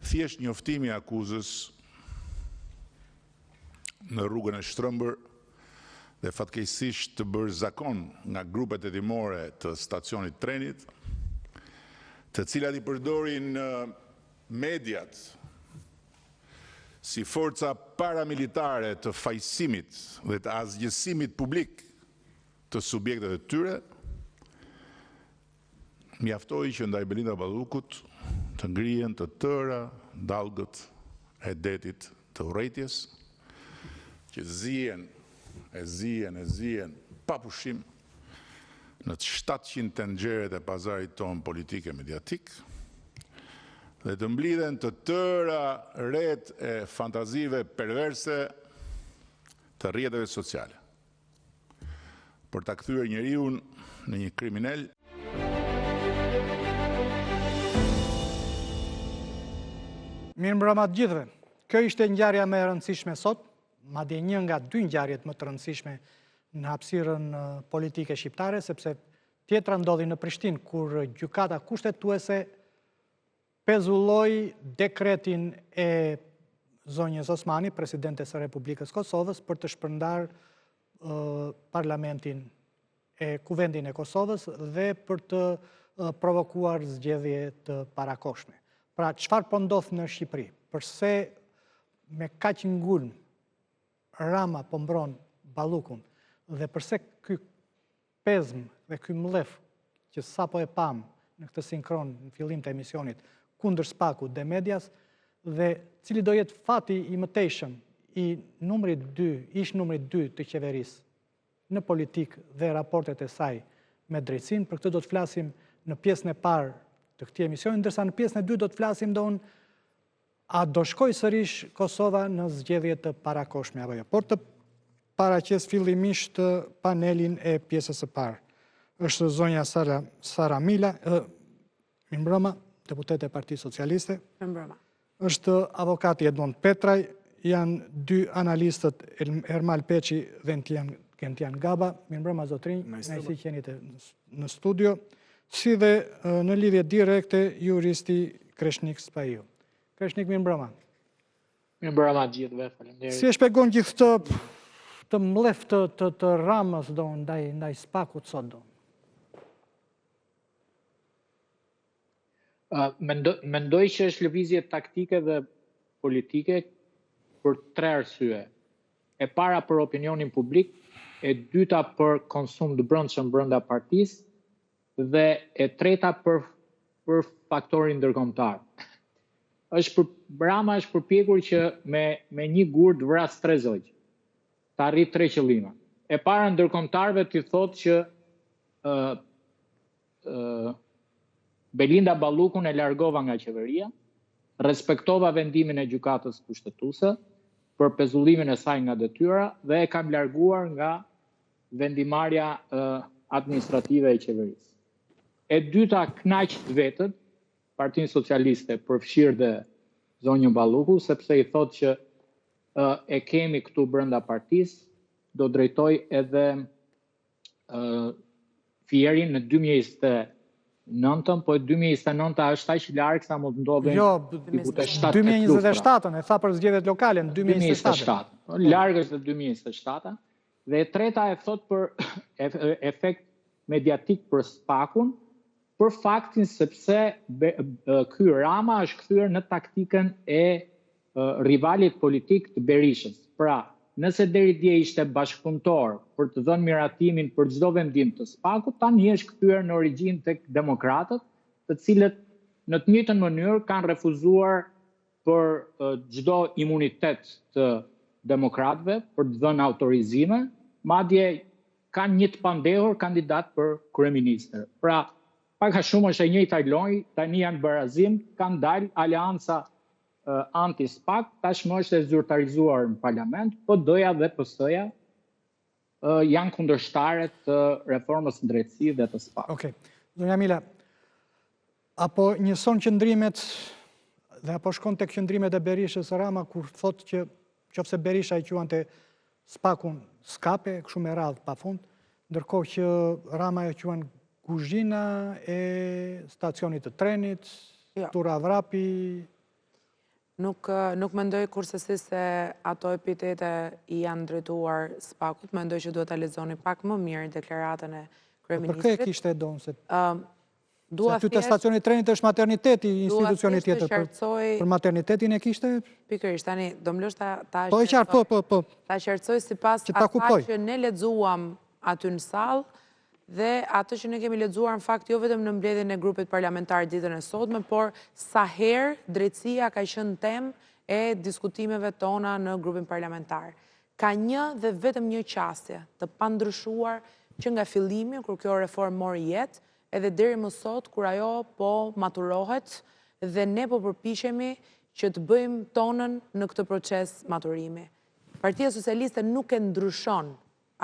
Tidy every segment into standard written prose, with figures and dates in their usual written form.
thjesht njoftimi i akuzës në rrugën e Shtrëmbër dhe fatkeqësisht të bërë zakon nga grupet hetimore të stacionit trenit, të cilat i përdorin mediat si forca paramilitare të fajsimit dhe të asgjësimit publik të subjektet e tyre, mjaftoi që ndaj Belinda Ballukut të ngrihen të tëra dallgët e detit të urrejtjes, që zihen pa pushim në të 700 tenxheret e pazarit ton politik e mediatik, dhe të mblidhen të tëra rrjet e fantazive perverse të rrjeteve sociale, për ta kthyer njeriu në një kriminal. Mirëmbrëma të gjithëve. Kjo ishte ngjarja më e rëndësishme sot, madje një nga dy ngjarjet më të rëndësishme në hapësirën politike shqiptare, sepse tjetra ndodhi në Prishtinë, kur gjykata kushtetuese pezulloi dekretin e zonjës Osmani, presidentes së Republikës Kosovës, për të shpërndar parlamentin e kuvendin e Kosovës dhe për të provokuar zgjedhje të parakohshme. Pra, çfarë po ndodh në Shqipëri? Përse me kaq ngulm Rama po mbron Ballukun dhe përse ky pezm dhe ky mllef që sapo e pam në këtë sinkron në fillim të emisionit kundër Spakut dhe medias, dhe cili do jetë fati i mëtejshëm i ish numrit 2 të qeverisë në politikë dhe raportet e saj me drejtsinë. Për këtë do të flasim në pjesën e parë të këtij emisioni, ndërsa në pjesën e dytë do të flasim a do shkojë sërish Kosova në zgjedhje të parakohshme apo jo. Por të paraqes fillimisht panelin e pjesës së parë. Është zonja Sara Mila, mirëmbrëma, deputete e Partisë Socialiste. Mirëmbrëma. Është avokati Edmond Petraj, janë dy analistët Ermal Peçi dhe Gentian Gaba. Mirëmbrëma zotrinj, kënaqësi që jeni në studio, si dhe në lidhje direkte juristi Kreshnik Spaiu. Kreshnik, mirëmbrëma. Mirëmbrëma gjithëve, faleminderit. Si e shpjegon gjithë të mllef të Ramës ndaj Spakut sot ? Mendoj që është lëvizje taktike dhe politike për 3 arsye. E para për opinionin publik, e dyta për konsum të brendshëm brenda partisë, dhe e treta për faktorin ndërkombëtar. Rama është përpjekur që me një gur të vras 3 zogj, të arrit 3 qëllime. E para, ndërkombëtarëve t'i thotë që Belinda Ballukun e largova nga qeveria, respektova vendimin e gjykatës kushtetuese për pezullimin e saj nga detyra dhe e kam larguar nga vendimarrja administrative e qeverisë. E dyta, knaq vetët Partinë Socialiste, përfshirë dhe zonjën Balluku, sepse i thotë që e kemi këtu brenda partisë, do drejtoj edhe fierin në 2029, po 2029 është aq larg sa mund ndodhin. Jo, 2027-ën, e tha për zgjedhjet lokale në 2027. Larg është 2027. Dhe e treta e thot për efekt mediatik për Spakun, për faktin sepse ky Rama është kthyer në taktikën e rivalit politik të Berishës. Pra, nëse deri dje ishte bashkëpunëtor për të dhënë miratimin për çdo vendim të Spakut, tani është kthyer në origjinë tek demokratët, të cilët në të njëjtën mënyrë kanë refuzuar për çdo imunitet të demokratëve për të dhënë autorizime, madje kanë një të pandehur kandidat për kryeministër. Pra, pak a shumë është e njëjta lojë, tani janë barazim, kanë dalë aleanca anti-Spak, tashmë është e zyrtarizuar në parlament, po doja dhe PS-ja janë kundërshtarë të reformës në drejtësi dhe të Spak. Okej. Zonja Mila, apo njëson qëndrimet dhe apo shkon tek qëndrimet e Berishës Rama kur thotë që qofse Berisha i quante Spakun skape, kështu me radhë pafund, ndërkohë që Rama e quan kuzhina e stacionit të trenit, tura vrapi. Nuk mendoj kurse si se ato epitete i janë drejtuar SPAK-ut, mendoj që duhet ta lexoni pak më mirë deklaratën e kryeministrit. Për kë kishte donë se aty te Dua stacioni i trenit është materniteti, institucioni tjetër. qartësoj Për maternitetin e kishte? pikërisht tani do më lësh ta Po e qartë, po. Ta qartësoj sipas Që ta kuptoj. asaj që ne lexuam aty në sallë dhe atë që ne kemi lexuar në fakt jo vetëm në mbledhjen e grupit parlamentar ditën e sotme, por sa herë drejtësia ka qenë temë e diskutimeve tona në grupin parlamentar. Ka një dhe vetëm një qasje të pandryshuar që nga fillimi kur kjo reformë mori jetë, edhe deri më sot kur ajo po maturohet dhe ne po përpiqemi që të bëjmë tonën në këtë proces maturimi. Partia Socialiste nuk e ndryshon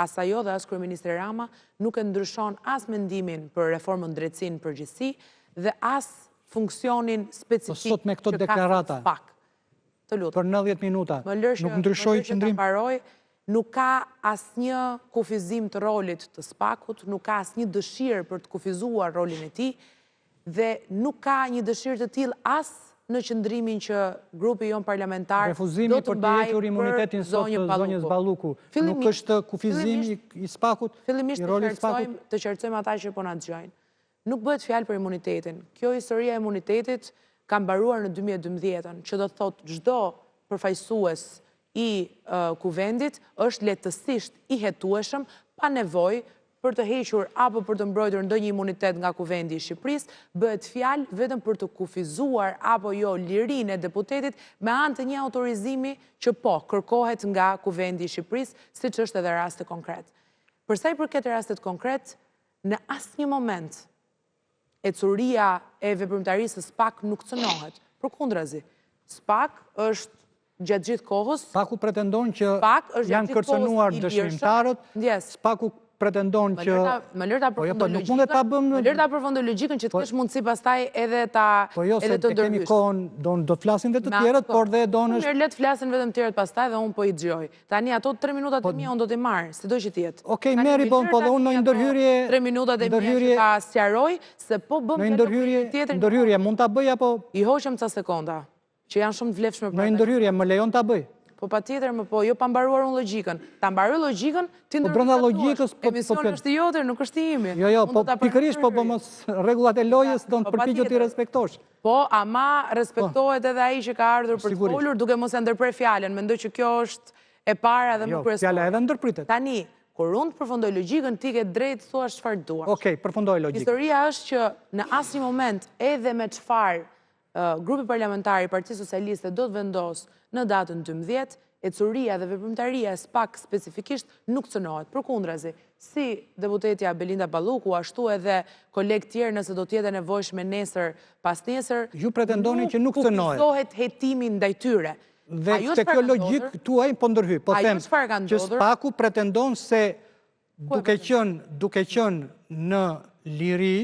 as ajo dhe as kryeministri Rama nuk e ndryshon as mendimin për reformën drejtësinë përgjithësi dhe as funksionin specifik sot me këto deklarata, SPAK. Të lutem. Për 90 minuta, Më lërë nuk ndryshoi qëndrim? Nuk ka asnjë kufizim të rolit të SPAK-ut, nuk ka asnjë dëshirë për të kufizuar rolin e tij dhe nuk ka një dëshirë të tillë as në qëndrimin që grupi jon parlamentar refuzimi për të hequr imunitetin sot të zonjës Balluku nuk është kufizim i SPAK-ut, i rolit SPAK-ut? Të qartësojmë ata që po na dëgjojnë. Nuk bëhet fjalë për imunitetin. Kjo historia e imunitetit ka mbaruar në 2012-ën, që do të thotë çdo përfaqësues i kuvendit është lehtësisht i hetueshëm pa nevojë për të hequr apo për të mbrojtur ndonjë imunitet nga kuvendi i Shqipërisë, bëhet fjalë vetëm për të kufizuar apo jo lirinë e deputetit me anë të një autorizimi që po kërkohet nga kuvendi i Shqipërisë, siç është edhe rasti konkret. Për sa i përket rastit konkret, në asnjë moment ecuria e veprimtarisë së SPAK nuk cënohet. Përkundrazi, SPAK është gjatë gjithë kohës. SPAK-u pretendon që janë kërcënuar dëshmimtarët, SPAK-u pretendon që... Më lërë ta përfundoj logjikën që të kesh mundësi pastaj edhe të ndërhysh. Po jo, se të kemi kohën, do të flasin dhe të tjerët, por dhe do në... Mirë, le të flasin vetëm tjerët pastaj dhe unë po i dëgjoj. Tani ato 3 minutat e mia unë do t'i marr, sido që t'jetë. Okej, meri, po dhe unë në ndërhyrje... 3 minutat e mia që ta sqaroj, se po bëm ndërhyrje, mund t'a bëj apo... I hoqëm ca sekonda, që janë shumë të vlefshme. Në ndërhyrje, më lejon t'a bëj? Po patjetër, më po, jo pa mbaruar unë logjikën. Ta mbaroj logjikën, ti ndërhysh. Po brenda logjikës, emisioni është i jotër, nuk është i imi. Jo, po pikërisht, po mos rregullat e lojës do të përpiqet ti respektosh. Po, ama respektohet edhe ai që ka ardhur për të folur, duke mos e ndërprer fjalën. Mendoj që kjo është e para dhe më kryesore. Jo, fjala edhe ndërpritet. Tani, kur unë përfundoj logjikën, ti ke drejt thuash çfarë duash. Okej, përfundoj logjikën. Historia është që në asnjë moment, edhe me çfarë grupi parlamentar i Partisë Socialiste do të vendos në datën 12, ecuria dhe veprimtaria e SPAK specifikisht nuk cënohet. Përkundrazi, si deputetja Belinda Balluku, ashtu edhe kolegë tjerë nëse do t'jetë nevojshme nesër pas nesër, ju pretendoni që nuk cënohet. Kufizohet hetimin ndaj tyre. Dhe te kjo logjik tuaj po ndërhyj, po them që SPAK-u pretendon se duke qenë në liri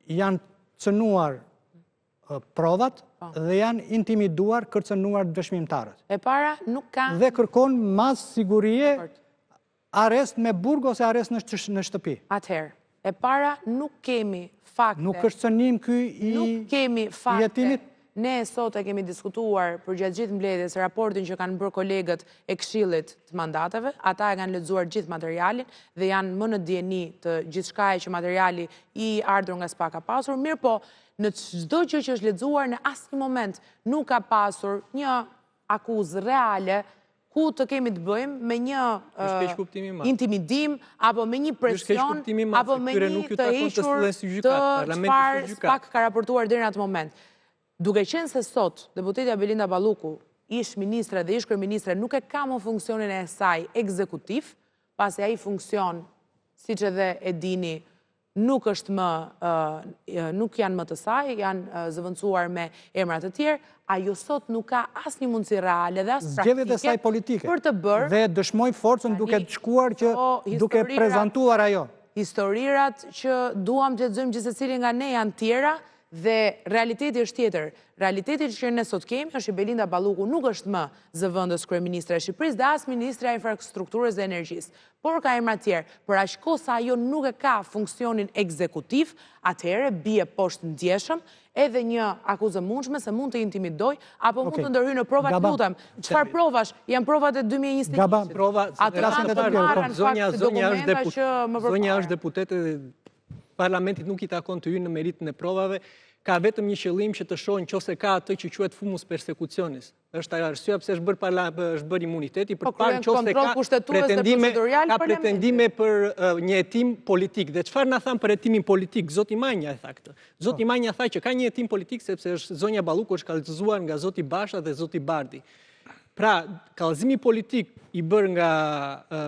janë cënuar provat dhe janë intimiduar, kërcënuar dëshmimtarët. E para nuk kanë... Dhe kërkon mas sigurie arrest me burg ose arrest në shtëpi. Atëherë, e para nuk kemi fakte... Nuk është cënim ky i jetimit? Nuk kemi fakte. Ne sot e kemi diskutuar për gjatë gjithë mbledhjes raportin që kanë bërë kolegët e Këshillit të mandateve. Ata e kanë lexuar gjithë materialin dhe janë më në dieni të gjithçkaje që materiali i ardhur nga SPAK ka pasur. Mirë po, në çdo gjë që është lexuar në asnjë moment nuk ka pasur një akuzë reale ku të kemi të bëjmë me një intimidim apo me një presion apo me një të hequr të çfarë SPAK ka raportuar deri në atë moment. Duke qenë se sot deputetja Belinda Balluku, ish ministre dhe ish kryeministre, nuk e ka më funksionin e saj ekzekutiv, pasi ai funksion, siç edhe e dini, nuk janë më të saj, janë zëvendësuar me emra të tjerë, ajo sot nuk ka asnjë mundësi reale dhe as praktike për të bërë dhe dëshmoj forcën duke të shkuar që duke prezantuar ajo. Historirat që duam të lexojmë gjithsecili nga ne janë tjera Dhe realiteti është tjetër. Realiteti që ne sot kemi është që Belinda Balluku nuk është më zëvendës kryeministre e Shqipërisë dhe as ministra e infrastrukturës dhe energjisë, por ka emra tjerë. Për aq kohë sa ajo nuk e ka funksionin ekzekutiv, atëherë bie poshtë ndjeshëm edhe një akuzë mundshme se mund të intimidoj apo mund të ndërhyjë në prova. Lutem, çfarë provash? Janë provat e 2021. Gaba, prova. Zonja është deputete dhe Parlamentit nuk i takon të hyjë në meritën e provave, ka vetëm një qëllim që të shohë nëse ka atë që quhet fumus persecutionis. Është arsyeja pse është bërë imuniteti për parë nëse ka pretendime për një hetim politik. Dhe çfarë na than për hetimin politik? Zoti Manja e tha këtë. Zoti Manja tha që ka një hetim politik sepse është zonja Balluku është kallëzuar nga zoti Basha dhe zoti Bardi. Pra, kallëzimi politik i bërë nga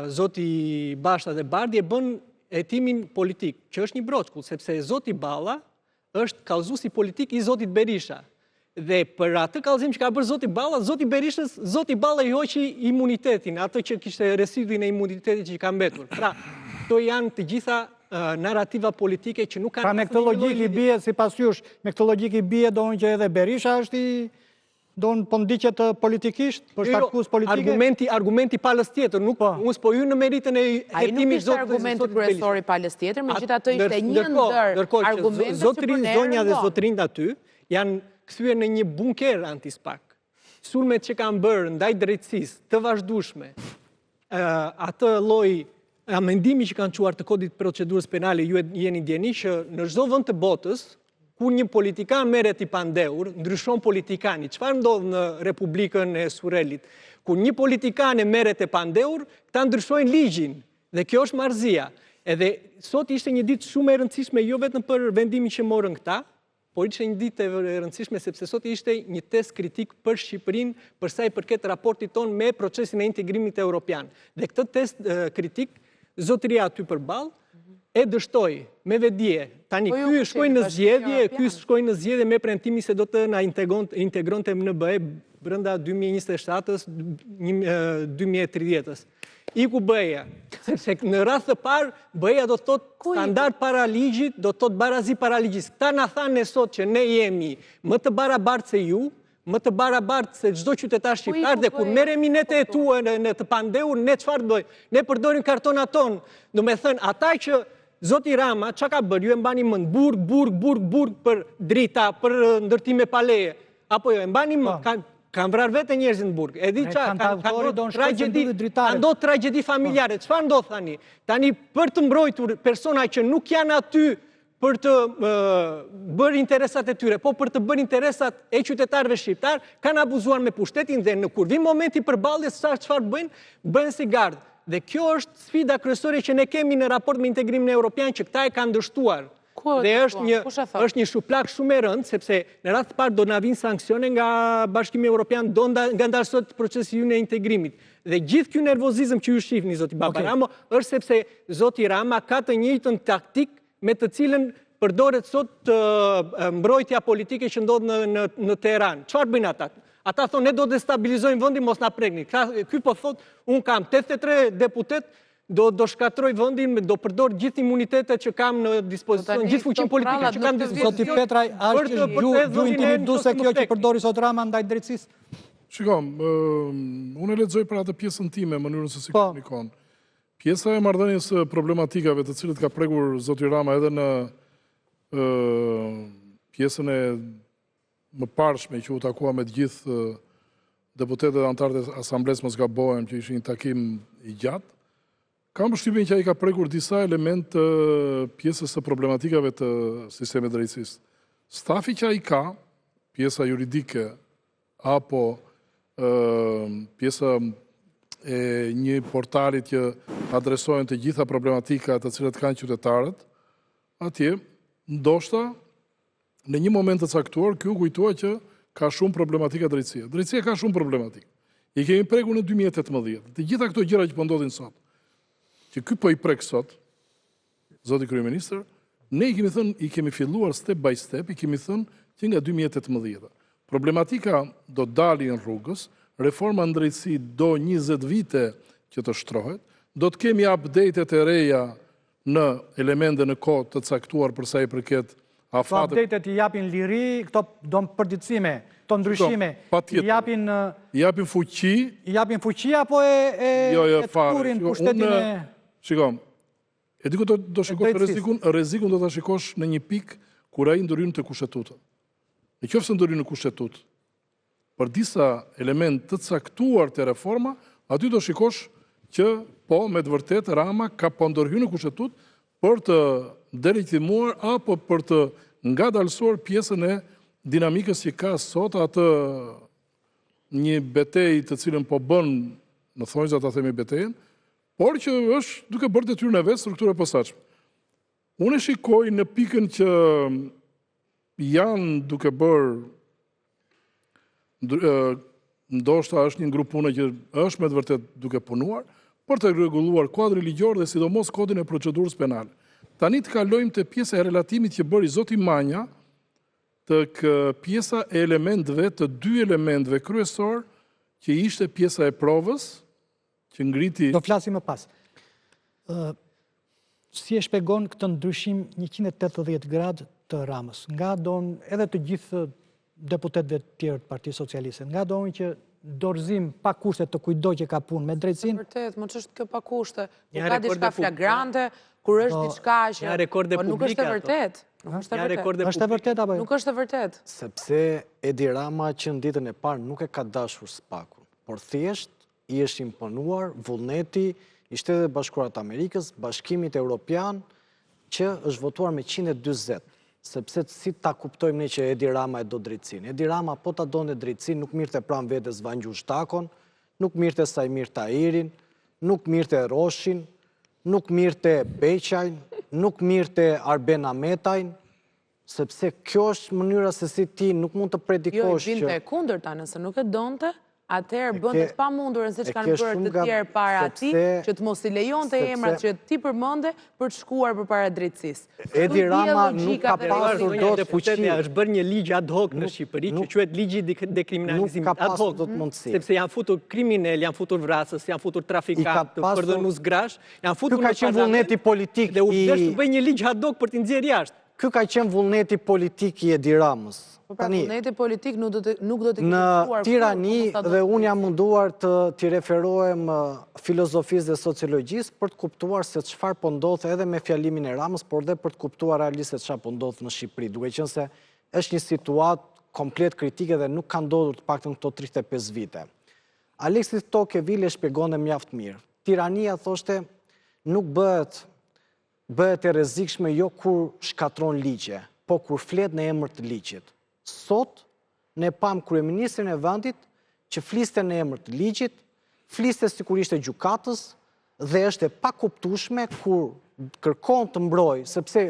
zoti Basha dhe Bardi e bën hetimin politik, që është një broçkull, sepse zoti Balla është kallëzuesi politik i zotit Berisha. Dhe për atë kallëzim që ka bërë zoti Balla, zoti Berishës, zoti Balla i hoqi imunitetin, atë që kishte residuin e imunitetit që i ka mbetur. Pra, to janë të gjitha narrativa politike që nuk kanë... Pra me këtë logjik i bie, sipas jush, me këtë logjik i bie doon që edhe Berisha është i doon po ndiqet politikisht, për shtakus politike. Argumenti palës tjetër, nuk unë s'po hyn në meritën e hetimit zotit. Ai nuk ishte argumenti kryesor i palës tjetër, megjithatë ishte një ndër argumentet që për ne zonja dhe zotrinj aty janë kthyer në një bunker antispak. Sulmet që kanë bërë ndaj drejtësisë të vazhdueshme, atë lloj amendimi që kanë çuar të kodit procedurës penale, ju jeni ndjeni që në çdo vend të botës kur një politikan merret i pandehur, ndryshon politikani. Çfarë ndodh në Republikën e Surelit? Kur një politikan e merret e pandehur, ta ndryshojnë ligjin. Dhe kjo është marrëzia. Edhe sot ishte një ditë shumë e rëndësishme jo vetëm për vendimin që morën këta, por ishte një ditë e rëndësishme sepse sot ishte një test kritik për Shqipërinë për sa i përket raportit ton me procesin e integrimit evropian. Dhe këtë test kritik zotëria aty përballë e dështoj me vedije. Tani ky shkoi në zgjedhje me premtimin se do të na integronte në BE brenda 2027-s, 2030-s. Iku BE-ja, sepse në rast të parë BE-ja do të thotë standard para ligjit, do të thotë barazi para ligjit. Këta na thanë sot që ne jemi më të barabartë se ju, më të barabartë se çdo qytetar shqiptar dhe kur merremi ne të hetuar në të pandehur, ne çfarë bëjmë? Ne përdorim kartonat tonë. Do të thënë ata që zoti Rama, çka ka bërë? Ju e mbani mend burg për drita, për ndërtime paleje. Apo jo, e mbani mend, kanë vrarë vetë njerëz në burg. E di çfarë, kanë ndodhur tragjedi familjare. Çfarë ndodh tani? Tani për të mbrojtur persona që nuk janë aty për të bërë interesat e tyre, po për të bërë interesat e qytetarëve shqiptar, kanë abuzuar me pushtetin dhe në kur vin momenti përballjes çfarë bëjnë si gardë. Dhe kjo është sfida kryesore që ne kemi në raport me integrimin evropian që këta e kanë dështuar. Dhe është një shuplak shumë e rëndë, sepse në rast të parë do na vinë sanksione nga Bashkimi Evropian, do nga ndarësohet procesi ynë e integrimit. Dhe gjithë ky nervozizëm që ju shihni zoti Baba Rama është sepse zoti Rama ka të njëjtën taktik me të cilën përdoret sot mbrojtja politike që ndodh në Teheran. Çfarë bëjnë ata? Ata thonë ne do destabilizojmë vendin, mos na prekni. Ky po thotë un kam 83 deputet, do shkatroj vendin, do përdor gjithë imunitetet që kam në dispozicion, gjithë fuqinë politike që kam në dispozicion. Zoti Petraj, ju intimiduese kjo që përdori sot Rama ndaj drejtësisë? Shikom, unë e lexoj për atë pjesën time, mënyrën se si komunikon. Pjesa e marrëdhënies problematikave të cilët ka prekur zoti Rama edhe në pjesën e më parshme që u takua me të gjithë deputetët anëtarët e asamblesë mos gabohem që ishin një takim i gjatë, kam përshtypjen që ai ka prekur disa element të pjesës së problematikave të sistemit drejtësisë. Stafi që ai ka, pjesa juridike apo pjesa e një portali që adresojnë të gjitha problematika të cilat kanë qytetarët, atje ndoshta në një moment të caktuar, kjo kujtohet që ka shumë problematika drejtësia. Drejtësia ka shumë problematik. I kemi prekur në 2018. Të gjitha këto gjëra që po ndodhin sot, që ky po i prek sot, zoti kryeministër, ne i kemi filluar step by step, i kemi thënë që nga 2018. Problematika do dalin në rrugës, reforma në drejtësi do 20 vite që të shtrohet, do të kemi update-et e reja në elemente në kohë të caktuar për sa i përket update-et i japin liri, këto do përditësime, këto ndryshime, i japin fuqi. I japin fuqi apo e të kurin pushtetin e... Shikom, e di ku do shikosh rrezikun do të shikosh në një pikë kur ai ndërhyn të kushtetutë. Në qoftë se ndërhyn në kushtetutë, për disa element të caktuar të reforma, aty do shikosh që po me të vërtet Rama ka po ndërhyrë në kushtetutë për të delegitimuar apo për të ngadalësuar pjesën e dinamikës që ka sot atë një betejë të cilën po bën në thonjza ta themi betejën, por që është duke bërë detyrën e vet struktura posaçme. Unë e shikoj në pikën që janë duke bërë ndoshta është një grup pune që është me të vërtet duke punuar për të rregulluar kuadrin ligjor dhe sidomos kodin e procedurës penale. Tani të kalojmë te pjesa e relatimit që bëri zoti Manja të pjesa e elementëve, të dy elementëve kryesor që ishte pjesa e provës që ngriti... Do flasim më pas. Si e shpjegon këtë ndryshim 180 gradë të Ramës? Nga don edhe të gjithë deputetëve të tjerë të Partisë Socialiste, nga don që dorëzim pa kushte të kujdo që ka punë me drejtësinë. Vërtet, më ç'është kjo pa kushte? Ka diçka flagrante, kur është diçka që po nuk është e vërtet. Është e vërtet apo jo? Nuk është e vërtet. Sepse Edi Rama që në ditën e parë nuk e ka dashur SPAK-un, por thjesht i është imponuar vullneti i Shtetet e Bashkuara të Amerikës, Bashkimit Evropian, që është votuar me 140. Sepse si ta kuptojmë ne që Edi Rama e do drejtësinë. Edi Rama po ta donte drejtësinë, nuk mirte pranë vetes Vangju Shtakon, nuk mirte Sajmir Tahirin, nuk mirte Roshin, nuk mirte Beqajn, nuk mirte Arben Ametajn, sepse kjo është mënyra se si ti nuk mund të predikosh që... Jo, i vinte e kundërta, nëse nuk e donte, atëherë bëndet pa mundurën si që kanë bërë të tjerë para ati, që të mos i lejon të emrat që ti përmënde për të shkuar për para drejtësisë. Edi Rama nuk ka pasur do të fuqi. është bërë një ligj ad hoc në Shqipëri, që quhet ligji dekriminalizimit ad hoc, sepse janë futur kriminal, janë futur vrasës, janë futur trafikant, përdhënues grash, janë futur në vullneti politik dhe u desh të bëjë një ligj ad hoc për t'i nxjerrë jashtë. Ky ka qenë vullneti politik i Edi Ramës. Vullneti politik nuk do të në Tirani dhe unë jam munduar të t'i referohem filozofisë dhe sociologjisë për të kuptuar se çfarë po ndodh edhe me fjalimin e Ramës, por dhe për të kuptuar realisht se çfarë po ndodh në Shqipëri, duke qenë se është një situatë komplet kritike dhe nuk ka ndodhur të paktën këto 35 vite. Aleksis Tokeville shpjegonte mjaft mirë. Tirania, thoshte, nuk bëhet e rrezikshme jo kur shkatron ligje, po kur flet në emër të ligjit. Sot, ne pam kryeministrin e vendit që fliste në emër të ligjit, fliste sikur ishte gjykatës dhe është e pakuptueshme kur kërkon të mbrojë, sepse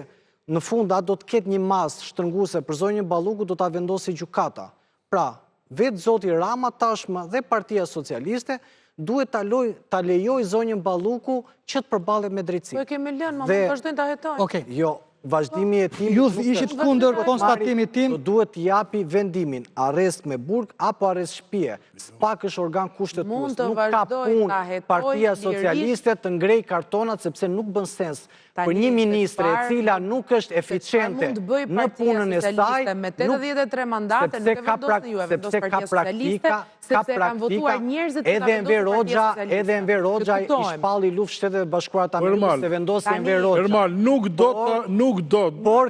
në fund atë do të ketë një masë shtrënguese për zonjën Balluku, do ta vendosë gjykata. Pra, vetë zoti Rama tashmë dhe Partia Socialiste duhet ta lejoj zonjën Balluku që të përballet me drejtësi. Po e kemi lënë, më mund vazhdojnë ta hetojnë. Okej. Jo, vazhdimi e tim... Ju ishit kundër konstatimit tim... Duhet japi vendimin, arrest me burg apo arrest shtëpie. SPAK është organ kushtetues. Nuk ka punë Partia Socialiste të ngrej kartonat sepse nuk bën sens për një ministre e cila nuk është eficiente në punën e saj, me 83 mandate nuk e vendosni ju, e vendos Partia Socialiste, sepse kanë votuar njerëzit që edhe Enver Hoxha i shpalli luftë Shtetet e Bashkuara të Amerikës se vendosi Enver Hoxha. Ermal, nuk do,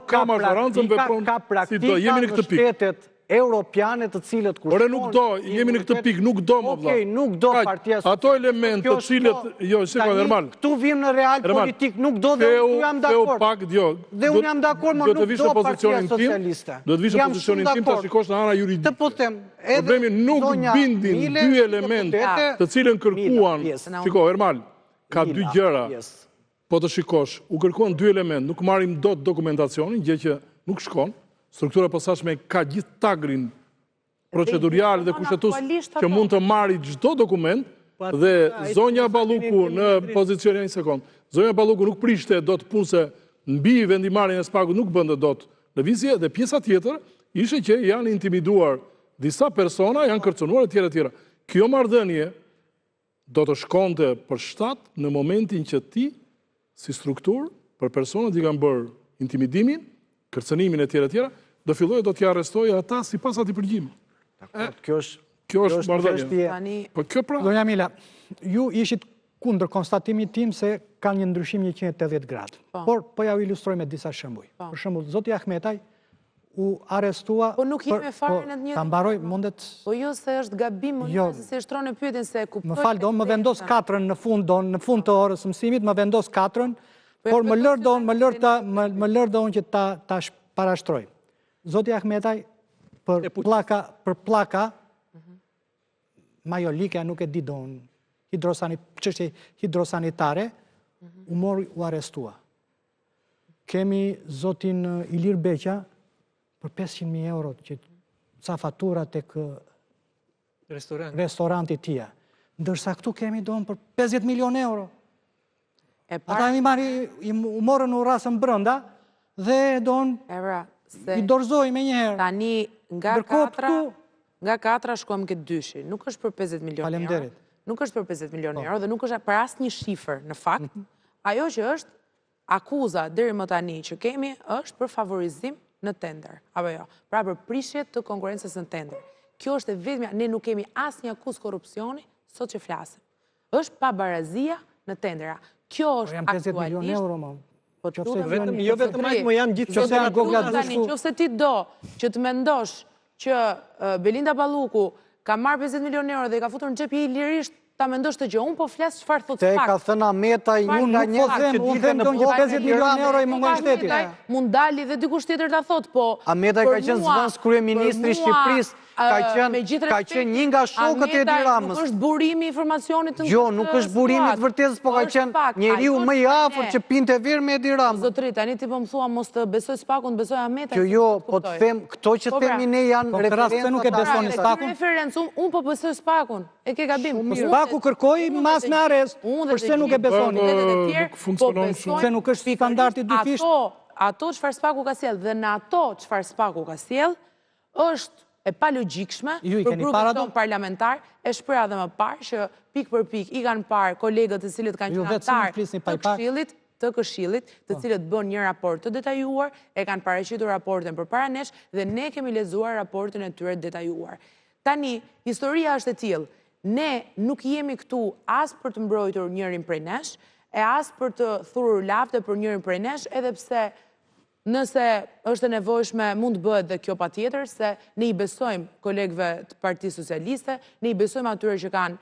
ka praktika në shtetet europiane të cilët kushtojnë... Ore nuk do, jemi në këtë pikë, nuk do më vla. Okej, nuk do Partia Socialiste. Ato element të cilët... Jo, sekund, Ermal. Këtu vim në real politik, nuk do dhe unë jam dakord. Dhe unë jam dakord, më nuk do Partia Socialiste. Do të vishë pozicionin tim të shikosh në ana juridike. Të po them, problemi nuk bindin dy element të cilën kërkuan... Shiko, Ermal, ka dy gjëra. Po të shikosh, u kërkuan dy element, nuk marim do të dokumentacionin, gjë që nuk shkon. Struktura posaçme ka gjithë tagrin procedurial dhe kushtetues që mund të marrë çdo dokument dhe zonja Balluku në pozicionin një sekond. Zonja Balluku nuk prishte dot punëse mbi vendimarrjen e SPAK-ut, nuk bënte dot lëvizje dhe pjesa tjetër ishte që janë intimiduar disa persona, janë kërcënuar etj etj. Kjo marrëdhënie do të shkonte për shtat në momentin që ti si strukturë për personat që kanë bërë intimidimin kërcënimin e tjera, do fillojë do t'ja arrestojë ata sipas atij përgjimi. Kjo është marrëdhënie. Po kjo pra. Zonja Mila, ju ishit kundër konstatimit tim se ka një ndryshim 180 gradë. Por po ja u ilustroj me disa shembuj. Për shembull, zoti Ahmetaj u arestua... Po nuk jemi fare në të njëjtën. Ta mbaroj, mundet... Po jo se është gabim, se shtronë pyetjen se kuptoj... Më falë, do më vendos 4 në fund të orës mësimit, më vendos 4, por më lërë do unë që ta parashtroj. Zoti Ahmetaj, për plaka, majolike, nuk e di do unë, çështje hidrosanitare, u mori, u arestua. Kemi zotin Ilir Beqa, për 500.000 euro, që ca fatura tek restoranti tia. Ndërsa këtu kemi doon për 50 milion euro. Ata u morën në rasën brënda dhe doon i dorzoj me njëherë. Tani nga 4 shkuam këtë dyshi. Nuk është për 50 milion euro. Nuk është për 50 milion euro dhe nuk është për asë një shifër në fakt. Ajo që është akuza deri më tani që kemi është për favorizim në tender, apo jo, pra për prishje të konkurencës në tender. Kjo është e vetmja, ne nuk kemi asnjë akuzë korrupsioni sot që flasim. Është pabarazia në tendera. Kjo është aktualisht... Jam 50 milion euro, ma. Jo vetëm ajtë, më janë gjithë që janë goglat dhe shku. Qofse ti do që të mendosh që Belinda Balluku ka marrë 50 milion euro dhe i ka futur në xhepi lirisht, ta mendosh të gjë, unë po flasë çfarë thot fakt. Te ka thënë Ameta, unë nga një unë them që 50 milion euro i mungon shtetit. Mund dali dhe dikush tjetër ta thot, po... Ameta ka qenë zvëns kryeministri i Shqipërisë, ka qenë një nga shokët e Edi Ramës. Nuk është burimi i informacionit të Jo, nuk është burimi të vërtetës, po ka qenë njeriu më i afërt që pinte verë me Edi Ramën. Zotri, tani ti po më thua mos të besoj Spakun, besoj Ameta. Jo, po të them, këto që themi ne janë referenca. Unë po besoj Spakun. E ke gabim. Spaku kërkoi mas me arrest. Përse nuk e besoni? Se nuk është standardi dyfisht. Ato çfarë Spaku ka sjell dhe në ato çfarë Spaku ka sjell është e palogjikshme për grupin ton parlamentar. E shpreha dhe më parë që pik për pik i kanë parë kolegët të cilët kanë qenë antar të këshillit, të cilët bën një raport të detajuar, e kanë paraqitur raportin përpara nesh dhe ne kemi lexuar raportin e tyre detajuar. Tani, historia është e tillë. Ne nuk jemi këtu as për të mbrojtur njërin prej nesh, e as për të thurur lafte për njërin prej nesh, edhe pse nëse është e nevojshme mund të bëhet dhe kjo patjetër, se ne i besojmë kolegëve të Partisë Socialiste, ne i besojmë atyre që kanë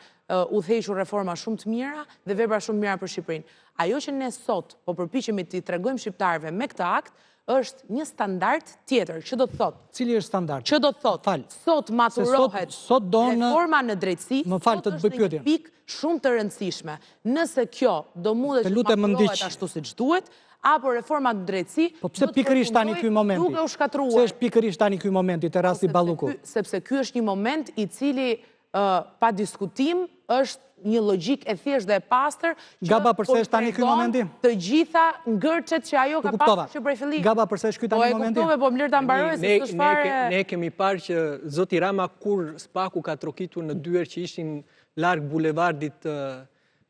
udhëhequr reforma shumë të mira dhe vepra shumë të mira për Shqipërinë. Ajo që ne sot po përpiqemi t'i tregojmë shqiptarëve me këtë akt është një standard tjetër, që do të thotë. Cili është standard? Që do të thotë, sot maturohet reforma në drejtësi, sot është një pikë shumë të rëndësishme. Nëse kjo do mundet që maturohet ashtu siç duhet, apo reforma në drejtësi, po pse pikërisht tani ky momenti? Duke u shkatruar. Pse është pikërisht tani ky momenti te rasti Balluku? Sepse ky është një moment i cili pa diskutim është një logjik e thjeshtë dhe e pastër Gaba përse është tani ky momenti? Të gjitha ngërçet që ajo ka pasur që prej fillimit. Gaba përse është ky tani momenti? Po e kuptove, po më lër ta mbaroj se s'është fare. Ne kemi parë që zoti Rama kur Spaku ka trokitur në dyer që ishin larg bulevardit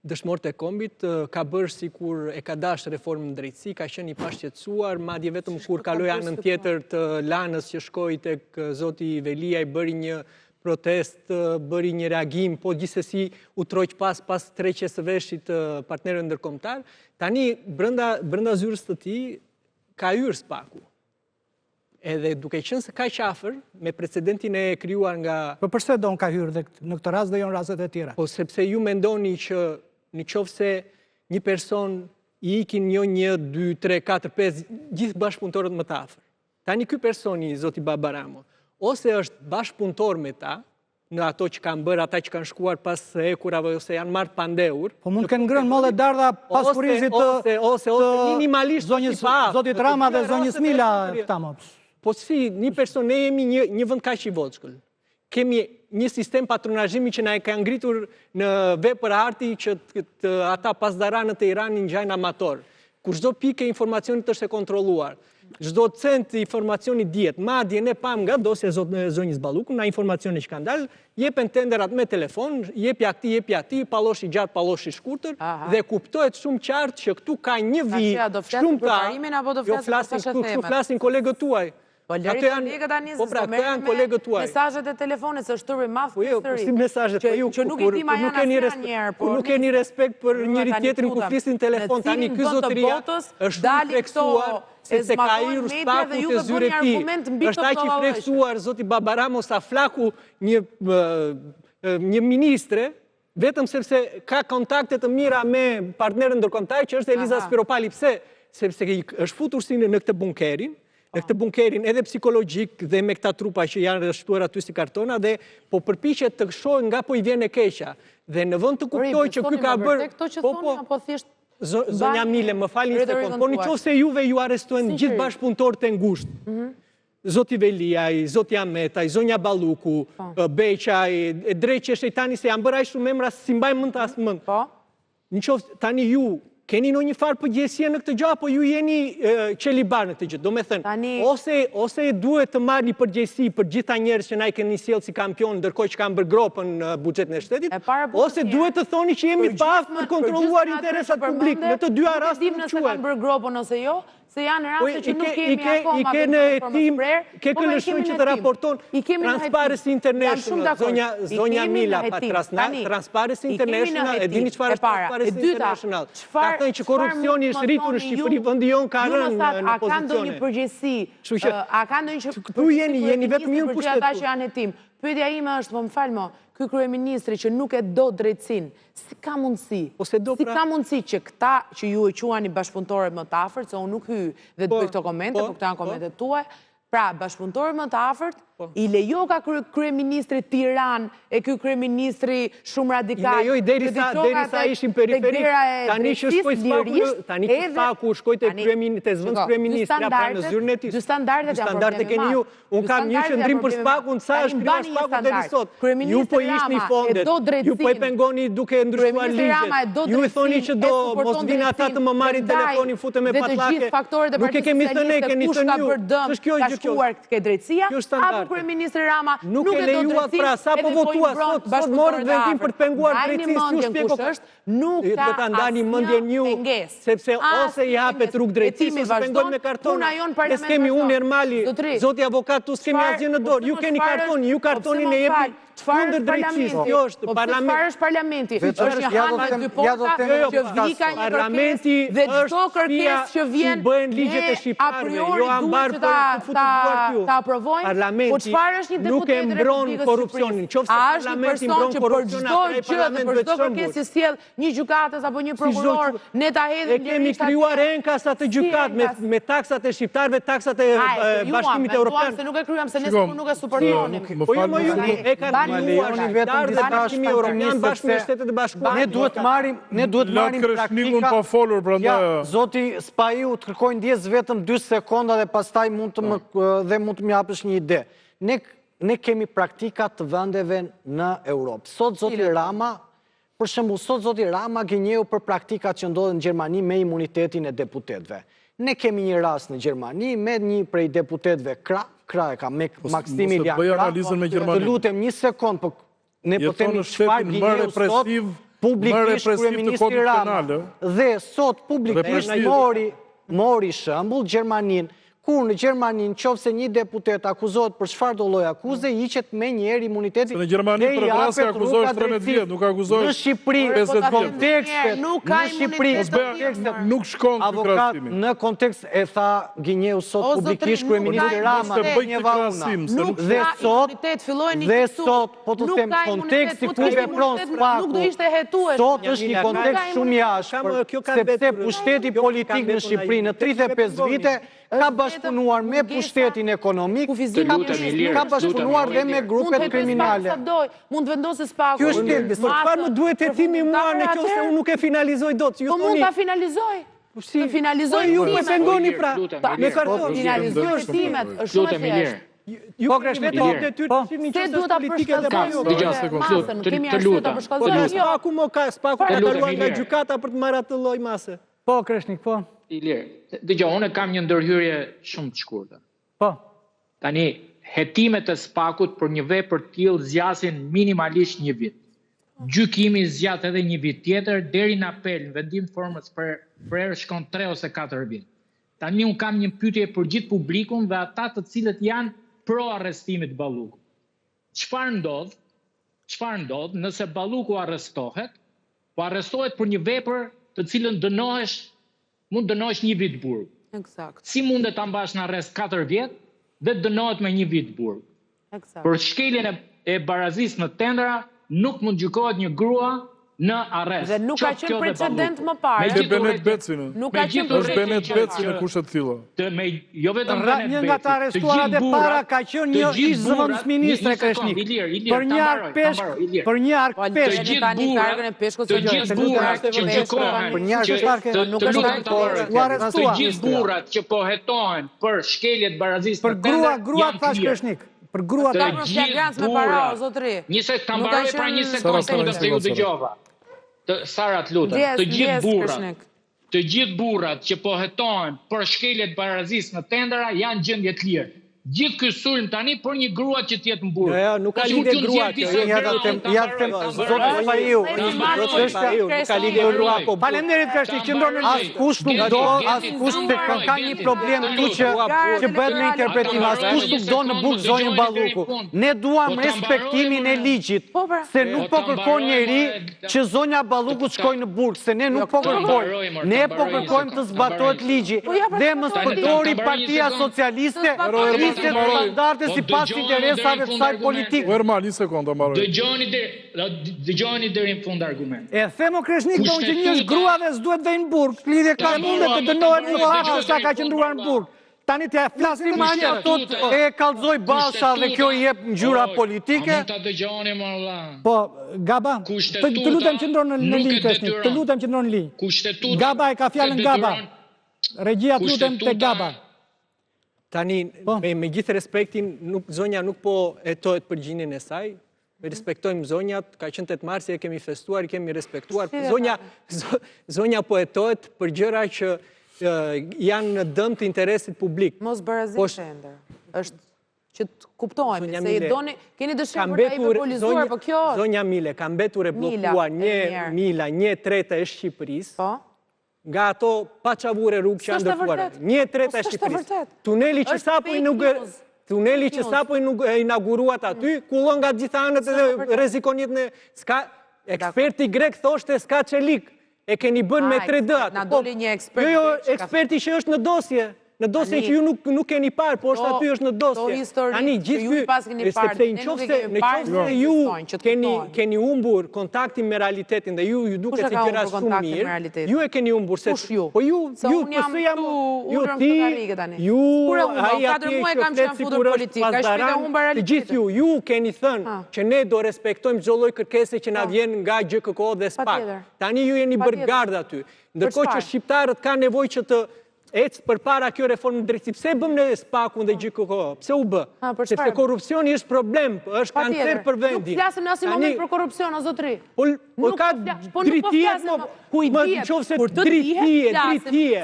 dëshmorët e kombit, ka bërë sikur e ka dashur reformën në drejtësi, ka qenë i pashqetësuar, madje vetëm kur kaloi anën tjetër të Lanës që shkoi tek zoti Velia i bëri një protest, bëri një reagim, po gjithsesi u troq pas treqjes së veshit të partnerëve ndërkombëtar. Tani brenda zyrës të tij ka hyrë Spaku. Edhe duke qenë se kaq afër me precedentin e krijuar nga... Po përse do ka hyrë dhe në këtë rast dhe jo në rastet e tjera? Po sepse ju mendoni që nëse një person i ikin 1, 2, 3, 4, 5 gjithë bashkëpunëtorët më të afër. Tani ky personi, zoti Baba Ramo, ose është bashkëpunëtor me ta, në ato që kanë bërë, ata që kanë shkuar pas ekurave, ose janë marrë pandeur. Po mund kënë ngrënë molle dardha pas kurizit ose minimalisht zotit Rama dhe zonjës Mila. Po si, një person, ne jemi një vend kaq i vogël. Kemi një sistem patronazhimi që na e ka ngritur në vepër arti që ata pasdaranët e Iranit ngjajnë amator. Kur çdo pikë e informacionit është e kontrolluar. çdo cent informacioni dihet. Madje ne pam nga dosja e zonjës Balluku, na informacione që kanë dalë, jepen tenderat me telefon, jepja këtij, palloshi gjatë, palloshi shkurtër, dhe kuptohet shumë qartë që këtu ka një vijë shumë të jo flasin kolegët tuaj. Po lëri kolegët tani se këto janë kolegët tuaj. Mesazhet e telefonit se është turpi madh përsëri. Si mesazhet, po ju nuk keni respekt për njëri tjetrin ku flisin telefon. Tani ky zotëria është friksuar se ka hyrë spaku te zyre e tij. Është aq i friksuar zoti Babaramo sa flaku një ministre, vetëm sepse ka kontakte të mira me partnerën ndërkombëtar që është Eliza Spiropali. Pse? Sepse është futur si në këtë bunkerin. Në këtë bunkerin edhe psikologjik dhe me këta trupa që janë rreshtuar aty si kartona dhe po përpiqet të shohë nga po i vjen e keqja. Dhe në vend të kuptoj që ky ka bërë zonja Mile, më falni një sekond, po nëse juve ju arrestuan gjithë bashkëpunëtorët e ngushtë. Zoti Veliaj, zoti Ametaj, zonja Balluku, Beqaj, Dreqi Shejtani, se janë bërë aq shumë emra si mbaj mend të as mend. Po. Nëse tani ju keni në një farë përgjegjësie në këtë gjë, apo ju jeni qelibar në këtë gjë? Do me thënë, ose duhet të marrë një përgjegjësi për gjitha njerëz që na i keni sjellë si kampion, ndërkohë që kanë bërë gropën në buxhetin e shtetit, ose duhet të thoni që jemi të aftë për kontrolluar interesat publik. Në të dyja rastet nuk quhet. Kanë bërë gropën ose jo? Se janë raste që nuk kemi akoma ke këllëshën që të raporton Transparency International, zonja Mila, Transparency International, e dini çfarë është Transparency International? Ka thënë që korrupsioni është rritur në Shqipëri, vendi jon ka rënë në pozicione. A ka ndonjë përgjegjësi? A ka ndonjë këtu jeni vetëm një pushtet ata që janë hetim? Pyetja ime është, po më fal mo, ky kryeministri që nuk e do drejtësinë, si ka mundësi që këta që ju e quani bashkëpunëtorët më të afërt, se unë nuk hy dhe të bëj këto komente, por këto janë komentet tuaja, pra bashkëpunëtorët më të afërt, i lejo ka kryeministri Tiranë e ky kryeministri shumë radikal. I lejoj derisa ishin periferi, tani që shkoj spaku, shkoj te zvendës kryeministri apo në zyrën e tij. Dy standardet keni ju. Un kam një qendrim për spakun, sa është krijuar spaku deri sot. Ju po ishni fondet. Ju po e pengoni duke ndryshuar ligjet. Ju i thoni që do mos vinë ata të më marrin telefonin, futen me patllake. Nuk e kemi thënë ne, keni thënë ju. Ç'është kjo gjë kjo? Ke drejtësia? Apo kryeministri Rama nuk e lejuat, pra sa po votua sot morët vendim për të penguar drejtësisë, ju shpjegoj kështu. Nuk ka do ta ndani mendjen ju, sepse ose i hapet rrugë drejtësisë, ose pengojnë me karton. Ne kemi unë Ermali, zoti avokat, tu s'kemi asgjë në dorë. Ju keni kartonin, ju kartonin e jepni fundër drejtësisë. Kjo është parlamenti. Çfarë është parlamenti? Është një hall me dy porta që vika një parlamenti dhe çdo kërkesë që vjen bëhen ligjet e shqiptarëve, jo ambar për të futur duart ju. Ta aprovojnë. Parlamenti nuk e mbron korrupsionin. Qofse parlamenti mbron korrupsionin, atëherë parlament duhet të kërkesë sjell një gjykatës apo një prokuror, ne ta hedhim. Ne kemi krijuar enkas atë gjykatë me taksat e shqiptarëve, taksat e Bashkimit Evropian. Se nuk e kryejm se ne nuk e suportonim. Po jo ju e kanë vetëm Bashkimi Evropian, Bashkimi i Shtetit të Bashkuar. Ne duhet marrim praktika. Po folur brenda. Zoti Spaiu të kërkoj ndjes vetëm 2 sekonda dhe pastaj mund të më japësh një ide. Ne kemi praktika të vendeve në Europë. Sot zoti Rama, për shembull, sot zoti Rama gënjeu për praktikat që ndodhen në Gjermani me imunitetin e deputetëve. Ne kemi një rast në Gjermani me një prej deputetëve Krah e ka me Maksimilian Krah. Të lutem një sekond, po ne po themi çfarë gënjeu sot publikisht kryeministri Rama. Dhe sot publikisht mori shembull Gjermaninë. Kur në Gjermani, nëse një deputet akuzohet për çfarë do lloj akuze, hiqet me njëherë imuniteti. Në Gjermani për vrasje akuzohet 13 vjet, nuk akuzohet. Në Shqipëri, nuk shkon ky krahasimi. Në kontekst e tha Gënjeu sot publikisht kryeministri Rama një vauna. Dhe sot, po të them konteksti ku vepron spaku. Sot është një kontekst shumë i ashpër, sepse pushteti politik në Shqipëri në 35 vite ka bashkëpunuar me pushtetin ekonomik, ka bashkëpunuar dhe me grupet kriminale. Mund vendosë spaku. Kjo është tepër, çfarë më duhet hetimi mua nëse unë nuk e finalizoj dot? Po mund ta finalizoj. Të finalizoj ju po pengoni pra me karton. Finalizoj hetimet, është shumë e thjeshtë. Ju kresh vetë detyrë të shihni çështje politike dhe apo. Dëgjoj sekond, të lutem. Spaku ka kaluar nga gjykata për të marrë atë lloj mase. Po, Kreshnik, po. Ilir, dëgjoj, unë kam një ndërhyrje shumë të shkurtër. Po. Tani, hetimet e SPAK-ut për një vepër të tillë zgjasin minimalisht 1 vit. Gjykimi zgjat edhe 1 vit tjetër, deri në apel, në vendim formës për shkon 3 ose 4 vit. Tani unë kam një pyetje për gjithë publikun dhe ata të cilët janë pro arrestimit Ballukut. Çfarë ndodh nëse Balluku arrestohet, po arrestohet për një vepër të cilën mund dënohesh 1 vit burg. Eksakt. Si mundet ta mbash në arrest 4 vjet dhe dënohet me 1 vit burg? Eksakt. Për shkeljen e barazisë në tendera nuk mund gjykohet një grua në arrest. Dhe nuk ka qenë precedent më parë. Me Benet Becinë. Nuk ka qenë Është Benet Becinë në kushtet të tilla. Jo vetëm Benet Becinë. Një nga të arrestuarat e para ka qenë një ish zëvendësministre Kreshnik. Për një ark peshk, për një ark peshk. Të gjithë burrat që gjykohen, për një ark nuk është të gjithë burrat që po hetohen për shkelje të barazisë për grua thash Kreshnik. Për grua ta në flagrans me para, o zotri. Njëse të mbaroj pra një sekundë se ju dëgjova. Sara të lutem, të gjithë burrat që po hetohen për shkelje të barazisë në tendera janë gjendje të lirë. Gjithë ky sulm tani për një grua që të jetë në burg. Jo, nuk ka lidhje grua. Ja them zoti Faiu, nuk ka lidhje grua po. Faleminderit Kreshnik, qëndron në askush nuk do, askush ka një problem këtu që bëhet me interpretim, askush nuk do në burg zonjën Balluku. Ne duam respektimin e ligjit, se nuk po kërkon njeri që zonja Balluku të shkojë në burg, se ne nuk po kërkojmë. Ne po kërkojmë të zbatohet ligji dhe mos përdori Partia Socialiste standarde si pas interesave të saj politike. Ermal, një sekundë, mbaroj. Dëgjoni deri në fund argument. E themo Kreshnik do që një është grua dhe s'duhet dhe në burg. Lidhje ka mundet të dënohet në hapë sa ka qëndruar në burg. Tani të flasim anja tot e kallëzoj Basha dhe kjo i jep ngjyra politike. A mund ta dëgjoni më valla? Po, Gaba, të lutem qëndron në linjë Kreshnik, të lutem qëndron në linjë. Gaba e ka fjalën Gaba. Regjia të lutem te Gaba. Tani, me gjithë respektin, zonja nuk po hetohet për gjinin e saj, me respektojmë zonjat, ka qenë 8 marsi, e kemi festuar, i kemi respektuar. Zonja po hetohet për gjëra që janë në dëm të interesit publik. Mos barazim tender. Është që të kuptojmë, se i doni, keni dëshirë për ta i populizuar, për kjo është. Zonja Mile, ka mbetur e blokua një treta e Shqipërisë, nga ato pa qavure rrugë që janë dëfuar. 1/3 e Shqipërisë. Tuneli që sapo inauguruat aty, kullon nga gjitha anët edhe rrezikonit në... Eksperti grek thoshte s'ka qelik, e keni bën me 3D atë. Na doli një ekspert. Jo, eksperti që është në dosje. Në dosje që ju nuk keni parë, po është aty është në dosje. Ani, gjithë ky, sepse në qofse ju keni humbur kontaktin me realitetin dhe ju duke si gjëra shumë mirë, ju e keni humbur se... Po ju pësë jam... Ju ti, ju... Aja ti e që fletë si kur është pasdaran, të gjithë ju keni thënë që ne do respektojmë çdo lloj kërkese që na vjen nga GKK dhe SPAK. Tani ju jeni bërë gardë aty. Ndërkohë që shqiptarët kanë nevojë që të ecë për para kjo reformë në drejtësi. Pse bëm në SPAK-un dhe GKK? Pse u bë? Sepse korupcioni është problem, është kancer për vendin. Nuk flasim në asnjë moment për korupcion, o zotri. Po ka dritije, më qoftë se dritije,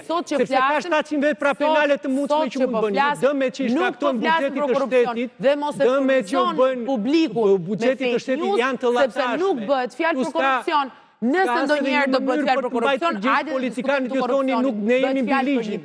sepse ka 700 vepra penale të mundshme që mund bënë, dëme që i shkaktojnë buxhetit të shtetit, dëme që u bënë buxhetit të shtetit janë të latashme. Sepse nuk bëhet fjalë për korupcion. Nëse ndonjëherë do bëhet fjalë për korrupsion, hajde të diskutojmë korrupsionin. Nuk ne jemi mbi ligjin.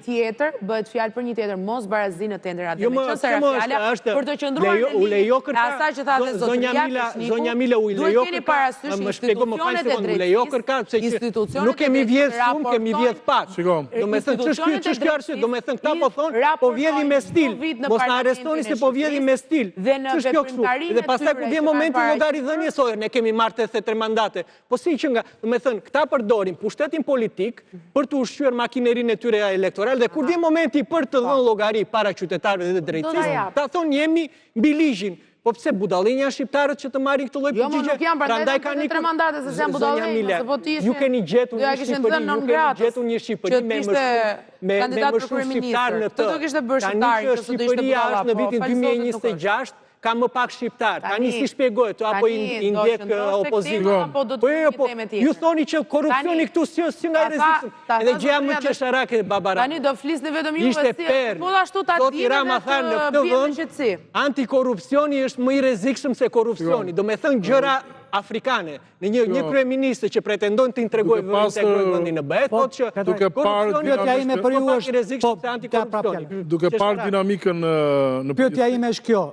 Bëhet fjalë për një tjetër, mos barazi në tenderat dhe nëse era fjala për të qëndruar në linjë. Asaj që thatë zotëria Kreshniku, zonja Mila u lejo keni parasysh institucionet e drejtësisë, nuk kemi vjedh shumë, kemi vjedh pak. Domethënë ç'është kjo arsye, domethënë këta po thonë, po vjedhin me stil. Mos na arrestoni se po vjedhin me stil. Ç'është kjo kështu? Dhe pastaj kur vjen momenti llogaridhënies, ne kemi marrë 83 mandate. Po si që nga, do me thënë, këta përdorin pushtetin politik për të ushqyer makinerinë e tyre elektorale dhe kur vjen momenti për të dhënë llogari para qytetarëve dhe drejtësisë, ta thonë jemi mbi ligjin. Po pse budallin janë shqiptarët që të marrin këtë lloj përgjigje? Jo, nuk janë, prandaj kanë 3 mandate se janë budallin, ose po ti ju keni gjetur një Shqipëri me më shumë shqiptar në të. Të kishte bërë shqiptarin Shqipëria është në vitin 2026 ka më pak shqiptar. Tani si shpjegoj, apo i ndjek opozitën. Ju thoni që korupcioni këtu si nga i rrezikshëm. Edhe gjëja më qesharake Babara. Tani do flisni vetëm ju Ishte perë. po ashtu ta Zoti Rama tha në këtë vend, antikorupcioni është më i rrezikshëm se korupcioni. Do me thënë gjëra afrikane. Në një kryeministër që pretendojnë të integrojë vendin në BE, thotë që korupcioni pyetja ime për ju është duke parë dinamikën në pyetja ime është kjo.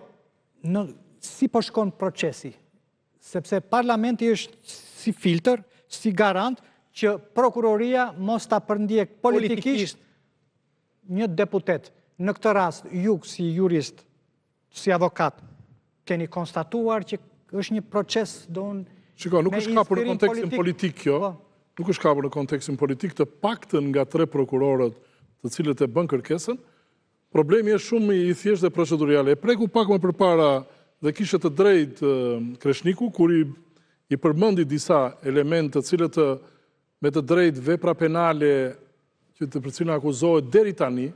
Si po shkon procesi? Sepse parlamenti është si filtr, si garant që prokuroria mos ta përndjek politikisht një deputet. Në këtë rast, ju si jurist, si avokat, keni konstatuar që është një proces Shiko, nuk është kapur në kontekstin politik kjo, nuk është kapur në kontekstin politik, të paktën nga 3 prokurorët të cilët e bën kërkesën, problemi është shumë i thjeshtë dhe proceduriale. E preku pak më përpara dhe kishte të drejtë Kreshniku, kur i përmendi disa elemente të cilët me të drejtë vepra penale që të për cilën akuzohet deri tani,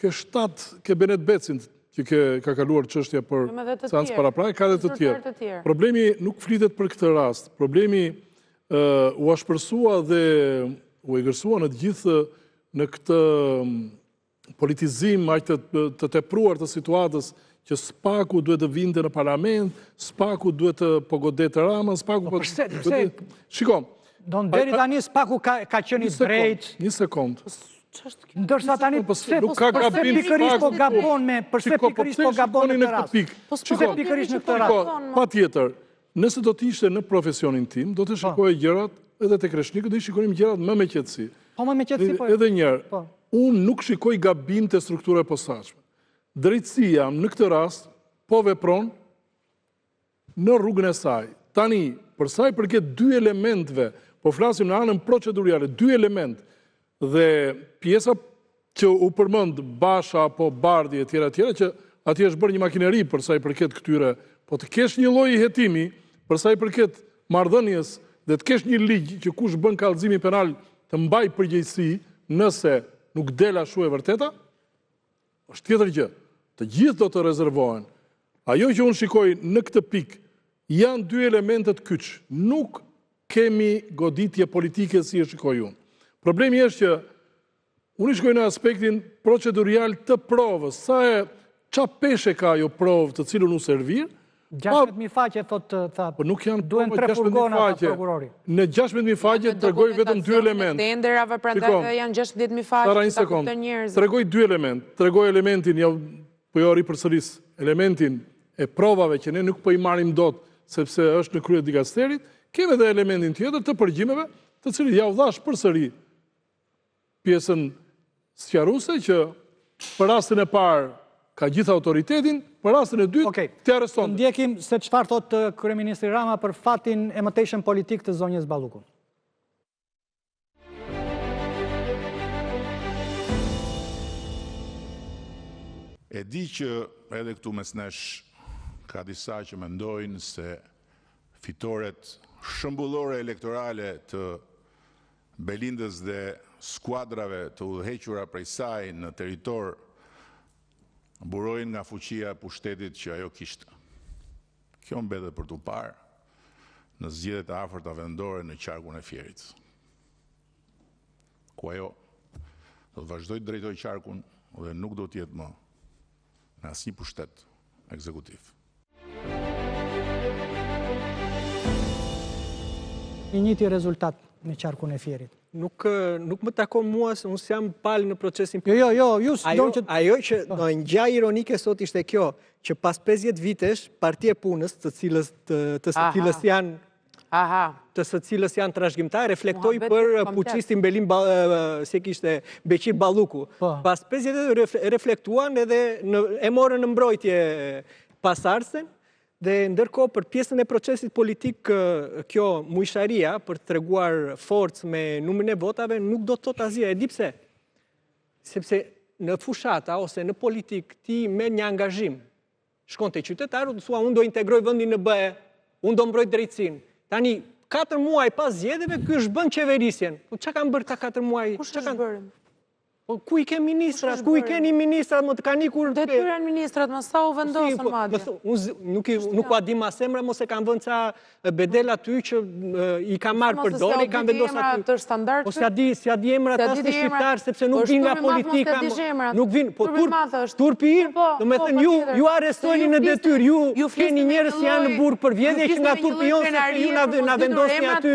ke Benet Becin që ka kaluar çështja për seancë paraprake, ka dhe të tjerë. Problemi nuk flitet për këtë rast. Problemi u ashpërsua dhe u egërsua në të gjithë në këtë politizim aq të tepruar të situatës që spaku duhet të vinte në parlament, spaku duhet të pogodet Rama, spaku... Shiko. Deri tani spaku ka qenë i drejt. Një sekond. Ndërsa tani përse pikërisht po gabon me në këtë rast. Përse pikërisht në këtë rast. Pa tjetër, nëse do t'ishte në profesionin tim, do të shikoj gjërat edhe të Kreshnikut, do i shikonim gjërat më me qetësi. Po më me qetësi po. Edhe njërë, unë nuk shikoj gabim të strukturë e posaçme. Drejtësia në këtë rast po vepron në rrugën e saj. Tani, për sa i përket 2 elementve, po flasim në anën proceduriale, 2 element dhe pjesa që u përmend Basha apo Bardhi e tjera, që atje është bërë një makineri për sa i përket këtyre, po të kesh një lloj hetimi për sa i përket marrëdhënies dhe të kesh një ligj që kush bën kallëzimin penal të mbaj përgjegjësi nëse nuk del ashtu e vërteta, është tjetër gjë. Të gjithë do të rezervohen. Ajo që unë shikoj në këtë pikë janë 2 elementet kyç. Nuk kemi goditje politike si e shikoj unë. Problemi është që unë i shkoj në aspektin procedurial të provës. Qa peshe ka jo provë të cilën u servir? 16.000 faqe, thotë, nuk janë duen 3 furgona për prokurori. Në 16.000 faqe të tregoj vetëm 2 element. Tenderave prandaj janë 16.000 faqe të kupton njerëz. Tregoj 2 element. Tregoj elementin, po jo ri përsëris, elementin e provave që ne nuk po i marrim dot sepse është në krye dikasterit, kemi edhe elementin tjetër të përgjimeve, të cilët ja u dhash përsëri pjesën sqaruese që për rastin e parë ka gjithë autoritetin, për rastin e dytë të arreston. Ndjekim se çfarë thotë kryeministri Rama për fatin e mëtejshëm politik të zonjës Ballukut. E di që edhe këtu mes nesh ka disa që mendojnë se fitoret shëmbullore elektorale të Belindës dhe skuadrave të udhëhequra prej saj në territor burojnë nga fuqia e pushtetit që ajo kishte. Kjo mbetet për t'u parë në zgjedhjet e afërta vendore në qarkun e Fierit. Ku ajo do të vazhdojë të drejtojë qarkun dhe nuk do të jetë më në asnjë pushtet ekzekutiv. Një njëjti rezultat në qarkun e Fierit. Nuk më takon mua se unë jam palë në procesin. Ajo që ngja ironike sot ishte kjo, që pas 50 vitesh, Partia e Punës, të cilës janë trashëgimtar, reflektoi për fuqistin Beqir Balluku. Pas 50 vitesh reflektuan edhe e morën në mbrojtje pasardhësen. Dhe ndërkohë për pjesën e procesit politik, kjo mujsharia për të treguar forcë me numrin e votave nuk do të thotë asgjë. E di pse? Sepse në fushata ose në politik ti me një angazhim shkon te qytetarët, thua unë do integroj vendin në BE, unë do mbroj drejtësinë. Tani 4 muaj pas zgjedhjeve ky është bën qeverisjen. Po çka kanë bërë ta 4 muaj? Kush kanë bërë? Po ku i ke ministrat? Ku i keni ministrat? Më të kanë ikur... Detyren ministrat, më sa u vendosën madje. Nuk u adi ma semra, mos e kanë vënë ca bedel aty që i ka marrë për dore, i kanë vendosë aty. Po si adi emra ta së shqiptarë, sepse nuk vinë nga politika. Nuk vinë, po turpi, do me thënë ju arrestojni në detyr, ju keni njerës që janë në burg për vjedhje që nga turpi jonë, sepse ju na vendosni aty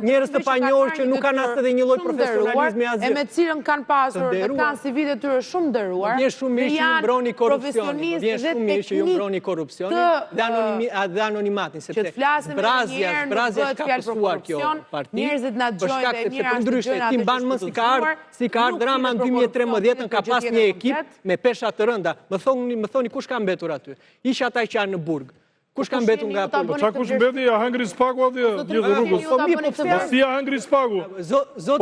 njerës të panjohër që nuk kanë asë edhe një lloj profesionalizmi asgjë. E me cilën kanë pasur, kanë si vite tyre shumë ndëruar, vjen shumë mirë që ju mbroni korrupsionin, vjen shumë mirë që ju mbroni korrupsionin dhe anonimatin, sepse zbrazja ka pësuar kjo parti, për shkak se për ndryshe ti mban më si ka ardhur drama në 2013 ka pas një ekip me pesha të rënda. Më thoni kush ka mbetur aty? Ishte ata që janë në burg. Kush ka mbetur nga politika? Qa kush mbeti, ja hëngri spaku atje, gjithë rrugës. Si ja hëngri spaku?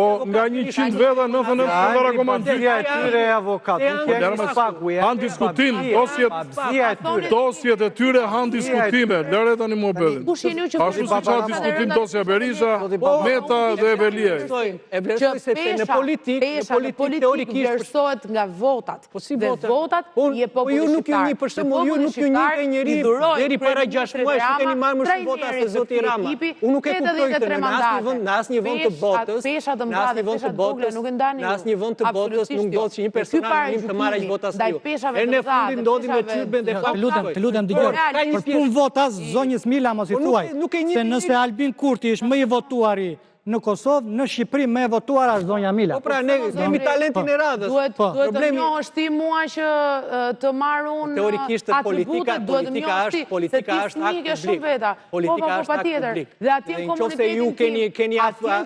Po nga 100 veta, 99 veta komandit. Tyre e avokat, nuk janë spaku. Han diskutim, dosjet e tyre han diskutime. Lëre tani mu bedin. Ashtu si qa diskutim dosja Berisha, Meta dhe Eveliej. E vlerësoj sepse në politik teorikisht vlerësohet nga votat. Dhe votat je populli shqiptar. Për shembull, ju nuk ju njihte njëri deri para 6 muaj që keni marrë më shumë vota se zoti Rama. Unë nuk e kuptoj këtë në asnjë vend të botës. Në asnjë vend të botës nuk do që një personazh të marrë aq vota se ju. E në fundin ndodhi me çyrben dhe Të lutem dëgjoj. Për punë votas zonjës Mila mos i thuaj. Se nëse Albin Kurti është më i votuari në Kosovë, në Shqipëri me votuar është zonja Mila. Po pra, ne kemi talentin e radhës. Duhet të njohësh ti mua që të marrë unë teorikisht politika është Politika është akt publik. Dhe atje në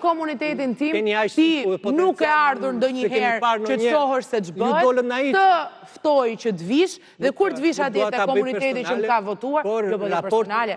komunitetin tim, ti nuk e ardhur ndonjëherë që të shohësh se ç'bëhet, të ftoj që të vish, dhe kur të vish atje te komuniteti që më ka votuar, do bëj personale.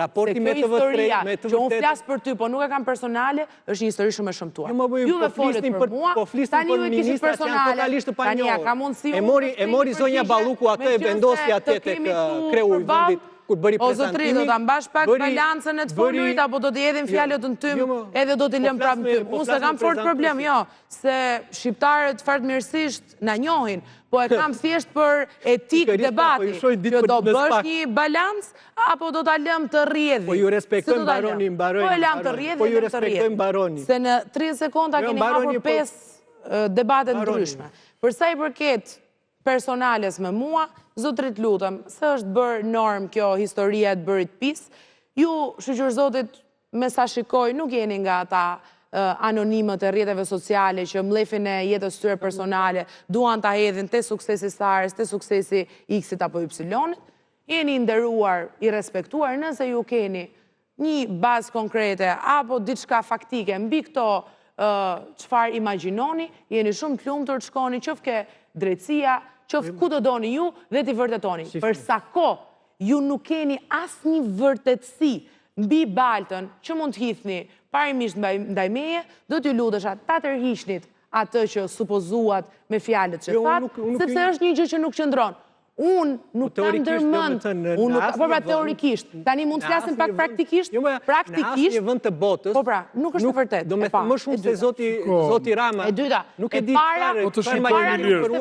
Raporti me TV3, që unë flas për ty, po nuk e kam personale, është një histori shumë e shëmtuar. Juve folet për mua, tani ju e kishit personale, tani ja ka mundësi e mori zonja Balluku atë e vendosi atje tek kreu i vendit kur bëri prezantimi. O zotri, do ta mbash pak balancën e të folujt, apo do t'i hedhim fjalët në tym, edhe do t'i lëm prapë në tym. Unë se kam fort problem, jo, se shqiptarët fatmirësisht na njohin, po e kam thjesht për etik debati, që do bësh një balans, apo do t'a lëm të rrjedhi. Po ju respektojmë baroni, Po e lëm të rrjedhi, se në 30 sekonda keni hapur 5 debate ndryshme. Për sa i përket personales me mua, zotrit lutem, se është bërë norm kjo historia e të bërit pis, ju, shoqërzotit, me sa shikoj, nuk jeni nga ata anonimët e rrjeteve sociale që mlefin e jetës tyre personale duan ta hedhin te suksesi Sares, te suksesi X-it apo Y-it, jeni nderuar, i respektuar, nëse ju keni një bazë konkrete apo diçka faktike mbi këto çfarë imagjinoni, jeni shumë të lumtur të shkoni qoftë ke drejtësia, qoftë ku do doni ju dhe t'i vërtetoni. Për sa kohë ju nuk keni asnjë vërtetësi mbi baltën që mund të hithni parimisht ndaj meje, do t'ju lutesha ta tërhiqnit atë që supozuat me fjalët që that, sepse është një gjë që nuk qëndron. Unë nuk kam ndërmend, po pra teorikisht, tani mund të flasim pak praktikisht, në asnjë vend të botës, po pra, nuk është vërtet. Do me thënë më shumë se zoti Rama. E dyta, nuk e di çfarë, nuk është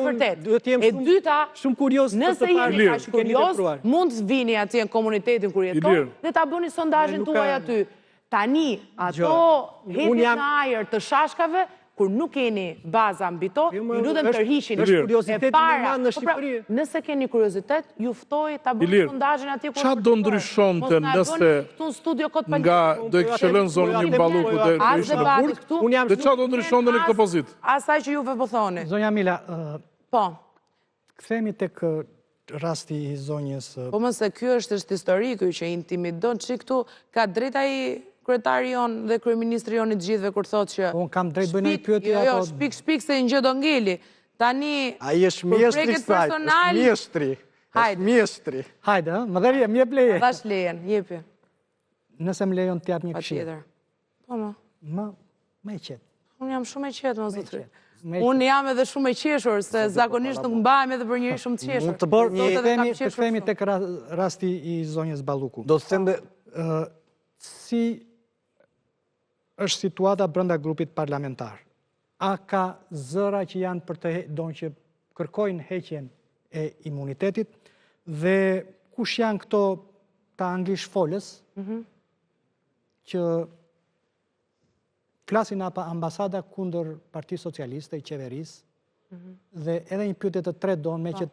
vërtet. E dyta, shumë kurioz nëse jeni kaq kurioz, mund të vini atje në komunitetin kur jeton dhe ta bëni sondazhin tuaj aty. Tani, ato hedhjet në ajër të shashkave, kur nuk keni baza mbi to, ju lutem tërhiqini. E para, nëse keni kuriozitet, ju ftoj ta bëni sondazhin atje kur. Çfarë do ndryshonte nëse nga do i kishte lënë zonën një Balluku dhe ishte në burg? Dhe çfarë do ndryshonte në këtë pozitë? Asaj që juve po thoni. Zonja Mila, po. Kthehemi tek rasti i zonjës. Po mëse ky është historiku që intimidon çik këtu, ka drejt ai kryetari jonë dhe kryeministri jonë i gjithëve kur thotë që... Unë kam drejt bëjnë i pyetje apo... Jo, shpik se një gjë do ngeli. Tani... Ai është mjeshtri saj, është mjeshtri. Hajde. Mjeshtri. Hajde, më dhe më jep leje. Dash lejen, jepi. Nëse më lejon t'jap një këshillë. Po më. Më e qetë. Unë jam shumë e qetë, më zotri. Unë jam edhe shumë e qeshur, se zakonisht nuk mbahem edhe për njëri shumë të qeshur. Të kthehemi tek rasti i zonjës Balluku. Do të thënë si është situata brenda grupit parlamentar. a ka zëra që janë për të donë që kërkojnë heqjen e imunitetit, dhe kush janë këto të anglisht folës që flasin apa ambasada kundër Partisë Socialiste i qeverisë, dhe edhe një pyetje të tretë donë me që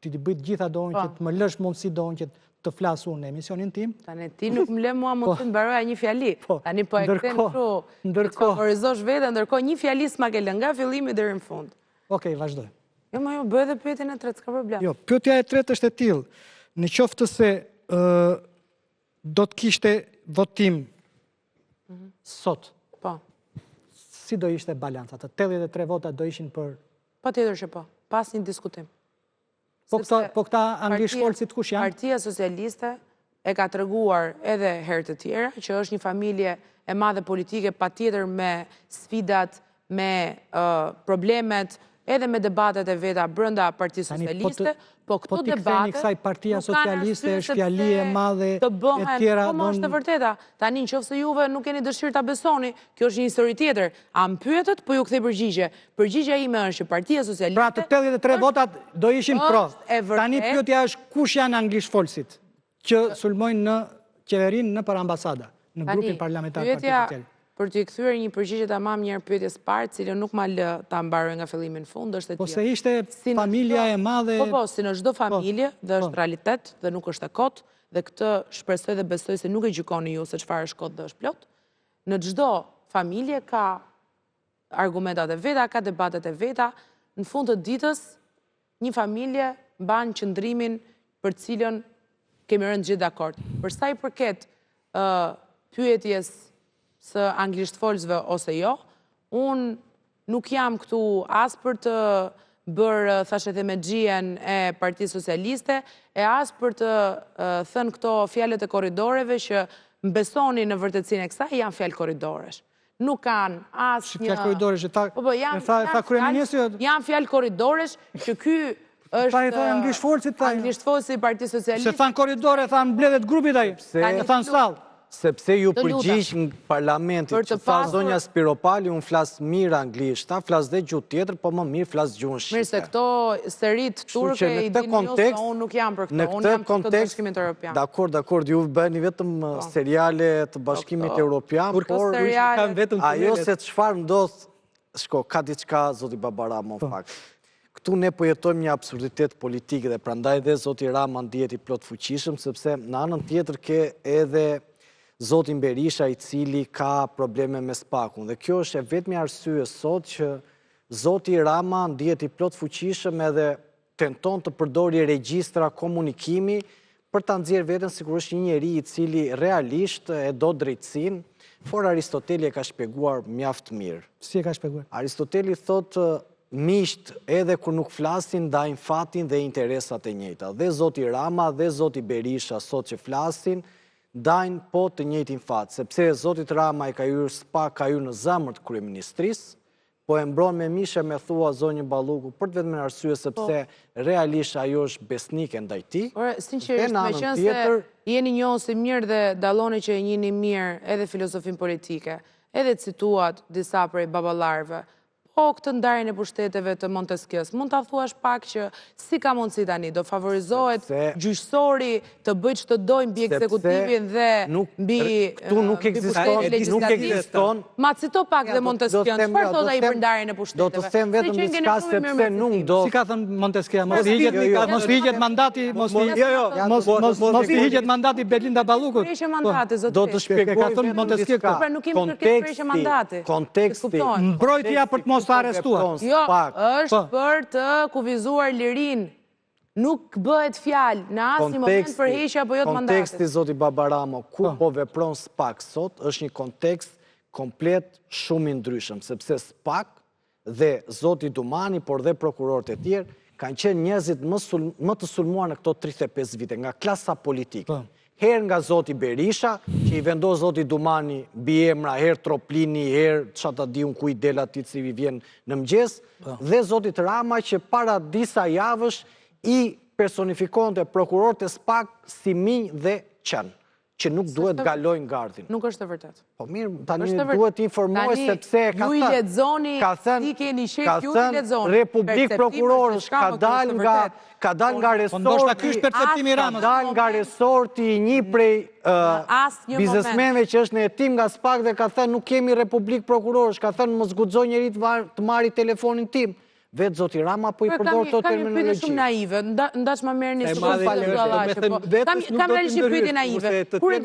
ti bëjt gjitha donë që të më lësh mundësi donë që të flasë unë në emisionin tim. Tani ti nuk më le mua mund të mbaroja një fjali. Tani po e këthen kështu, të favorizosh vete, ndërkohë një fjali s'ma ke lënë nga fillimi deri në fund. Okej, vazhdoj. Jo, ma jo, bëhe dhe pyetjen e tretë, s'ka problem. Jo, pyetja e tretë është e tillë. Në qoftë se do të kishte votim sot, Po. si do ishte balanca? Të 83 vota do ishin për... Patjetër që po, pas një diskutim. Po këta anglisht folësit kush janë? Partia Socialiste e ka treguar edhe herë të tjera që është një familje e madhe politike, patjetër me sfidat, me problemet, edhe me debatet e veta brenda Partisë Socialiste, po këto debate... Po t'i ktheni kësaj Partia Socialiste është fjali e madhe e tjera... Po më është të vërteta. Tani në qoftë se juve nuk keni dëshirë ta besoni, kjo është një histori tjetër. A më pyetët, po ju kthej përgjigje. Përgjigja ime është që Partia Socialiste... Pra të 83 votat do ishin pro. Tani pyetja është kush janë anglisht folësit që sulmojnë në qeverinë në për ambasada, në grupin parlamentar Partia Socialiste. Për t'i kthyer një përgjigje tamam njëherë pyetjes parë, cilën nuk ma lë ta mbaroj nga fillimi në fund, është e tillë. Po se ishte familja e madhe... Po, si në çdo familje, dhe është realitet, dhe nuk është e kot, dhe këtë shpresoj dhe besoj se nuk e gjykoni ju se çfarë është kot dhe është plot. Në çdo familje ka argumentat e veta, ka debatet e veta. Në fund të ditës, një familje mban qëndrimin për cilën kemi rënë gjithë dakord. Për sa i përket pyetjes së anglisht folësve ose jo, unë nuk jam këtu as për të bërë, thashe the me gjien e Partisë Socialiste, e as për të thënë këto fjalët e korridoreve që mbesoni në vërtetësinë e kësaj, janë fjalë korridoresh. Nuk kanë as një... Fjalë korridoresh, janë fjalë korridoresh që ky është anglisht folësi i Partisë Socialiste. Se thanë korridore, thanë mbledhet grupit ai, thanë sallë. Sepse ju përgjish në parlamentit që fa zonja Spiropali, unë flasë mirë anglisht, ta flasë dhe gjuhë tjetër, po më mirë flasë gjuhën shqiptar. Mirë se këto serit turke i dini jo se unë nuk jam për këto, unë jam për këtë bashkimit Europian. Dakor, ju bëni vetëm seriale të bashkimit Europian, por ajo se të shfarë ndodhë, shko, ka diçka zoti Baba Rama në fakt. Këtu ne po jetojmë një absurditet politik dhe prandaj dhe zoti Rama ndihet i plot fuqishëm, sepse në anën tjetër ke edhe zotin Berisha i cili ka probleme me spakun. Dhe kjo është e vetmi arsye sot që zoti Rama ndihet i plot fuqishëm edhe tenton të përdori regjistra komunikimi për ta nxjerrë veten sikur është një njeri i cili realisht e do drejtësinë, por Aristoteli e ka shpjeguar mjaft mirë. Si e ka shpjeguar? Aristoteli thotë miqt edhe kur nuk flasin ndajnë fatin dhe interesat e njëjta. Dhe zoti Rama dhe zoti Berisha sot që flasin dajnë po të njëjtin fat, sepse zotit Rama i ka hyrë spak, ka hyrë në zemër të kryeministrisë, po e mbron me mishe me thua zonjë Balluku për të vetëm arsye sepse realisht ajo është besnike ndaj tij. Sinqerisht, me qenë se jeni njohësi mirë dhe dalloni që e njihni mirë edhe filozofinë politike, edhe cituat disa prej baballarëve, po këtë ndarjen e pushteteve të Montesquieu-s, mund ta thuash pak që si ka mundësi tani, do favorizohet gjyqësori të bëjë ç'të dojë mbi ekzekutivin dhe mbi këtu nuk ekziston. Ma cito pak dhe Montesquieu-n, çfarë thotë ai për ndarjen e pushteteve? Do të them vetëm diçka sepse nuk do. Si ka thënë Montesquieu, mos hiqet mandati, mos hiqet mandati Belinda Ballukut. Do të shpjegoj thënë Montesquieu këtu. Pra nuk kemi kërkesë prishje mandati. Konteksti, mbrojtja për të mos të arrestuar. Jo, është për të kufizuar lirin. Nuk bëhet fjalë në asnjë moment për heqje apo jo të mandatit. Konteksti zoti Baba Rama ku po vepron SPAK sot është një kontekst komplet shumë i ndryshëm, sepse SPAK dhe zoti Dumani, por dhe prokurorët e tjerë, kanë qenë njerëzit më të sulmuar në këto 35 vite nga klasa politike. Herë nga zoti Berisha, që i vendos zoti Dumani mbi emra, herë Troplini, herë çata di unë ku i del atij që i vjen në mëngjes, dhe zoti Rama që para disa javësh i personifikonte prokurorët e SPAK si minj dhe qen. që nuk duhet galojnë gardin. Nuk është e vërtet. Po mirë, tani duhet informoj sepse ka ju i lexoni, si keni shef, ju i lexoni. Republik Prokurorës ka dal nga resorti i një prej biznesmenëve që është në hetim nga SPAK dhe ka thënë nuk kemi Republik Prokurorës, ka thënë mos guxoj njeri të marrë telefonin tim. Vetë zoti Rama po i përdor këto terminologji. Kam një pyetje shumë naive, ndaç më merrni shumë falësh. Kam realisht një pyetje naive. Kur e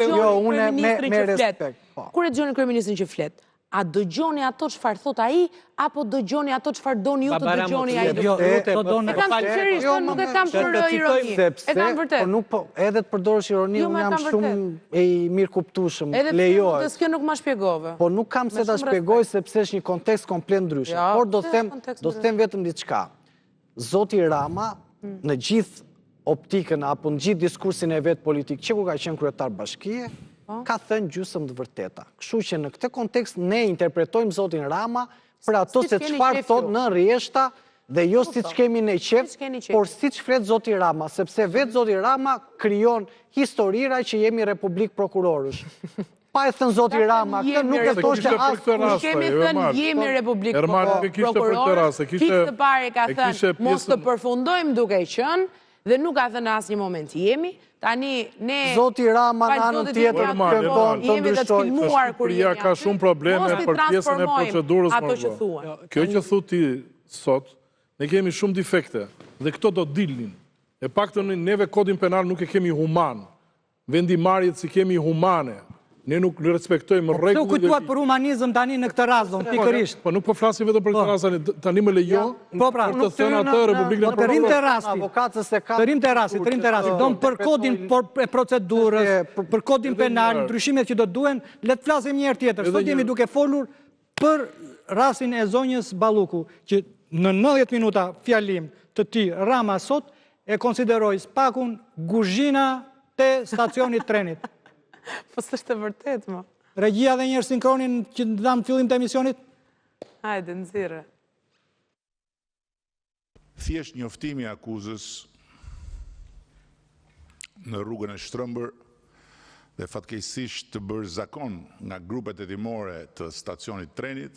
dëgjoni kryeministrin që flet, a dëgjoni ato çfarë thot ai apo dëgjoni ato çfarë doni ju të dëgjoni ai? E kam sinqerisht, nuk e kam për ironi. E kam vërtet. Po edhe të përdorësh ironi, unë jam shumë e mirë kuptueshëm. Lejohet. Edhe kjo nuk ma shpjegove. Po nuk kam se ta shpjegoj sepse është një kontekst komplet ndryshe. Por do të them vetëm diçka. Zoti Rama në gjithë optikën apo në gjithë diskursin e vet politik që ku ka qenë kryetar bashkie, ka thënë gjysmë të vërteta. Kështu që në këtë kontekst ne interpretojmë zotin Rama për ato se çfarë thot në rrjeshta dhe jo siç kemi ne qef, por siç flet zoti Rama, sepse vetë zoti Rama krijon historira që jemi Republik Prokurorësh. Pa e thënë zoti Rama, këtë nuk e thoshte as kemi thënë jemi Republik Prokurorësh. Pikë të parë ka thënë mos të përfundojmë duke qenë dhe nuk ka thënë asnjë moment jemi. Tani ne zoti Rama në anën tjetër kërkon të ndryshojë. Shqipëria ka shumë probleme për pjesën e procedurës. Kjo që thu ti sot, ne kemi shumë defekte dhe këto do dilnin. E paktën neve kodin penal nuk e kemi human. Vendimarrjet si kemi humane. Ne nuk respektojmë rregullat. Kto kujtuat për humanizëm tani në këtë rast, pikërisht. Po nuk po flasim vetëm për këtë rast, tani më lejo. Po pra, nuk të thënë atë Republikën Të rim të rasti, do për kodin e procedurës, për kodin penal, ndryshimet që do të duhen, le të flasim një herë tjetër. Sot jemi duke folur për rastin e zonjës Balluku, që në 90 minuta fjalim të ti Rama sot e konsideroi SPAK-un guzhina te stacioni trenit. Po s'është e vërtet, mo. Regjia dhe njërë sinkronin që dham fillim të emisionit? Hajde, nxirre. Thjesht njoftimi i akuzës në rrugën e Shtrëmbër dhe fatkeqësisht të bërë zakon nga grupet hetimore të stacionit trenit,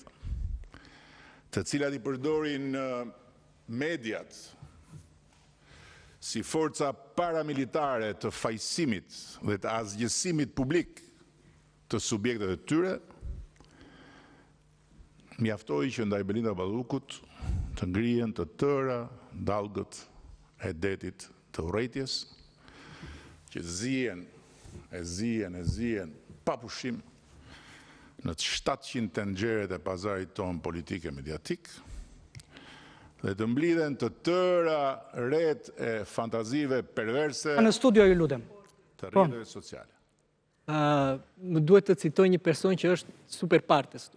të cilat i përdorin mediat si forca paramilitare të fajsimit dhe të asgjësimit publik të subjektet e tyre, mjaftoi që ndaj Belinda Ballukut të ngrihen të tëra dallgët e detit të urrejtjes, që zihen pa pushim në 700 tenxheret e pazarit tonë politik e mediatik, dhe të mblidhen të tëra ret e fantazive perverse në studio ju lutem të rrjeteve sociale. Më duhet të citoj një person që është super partes tu.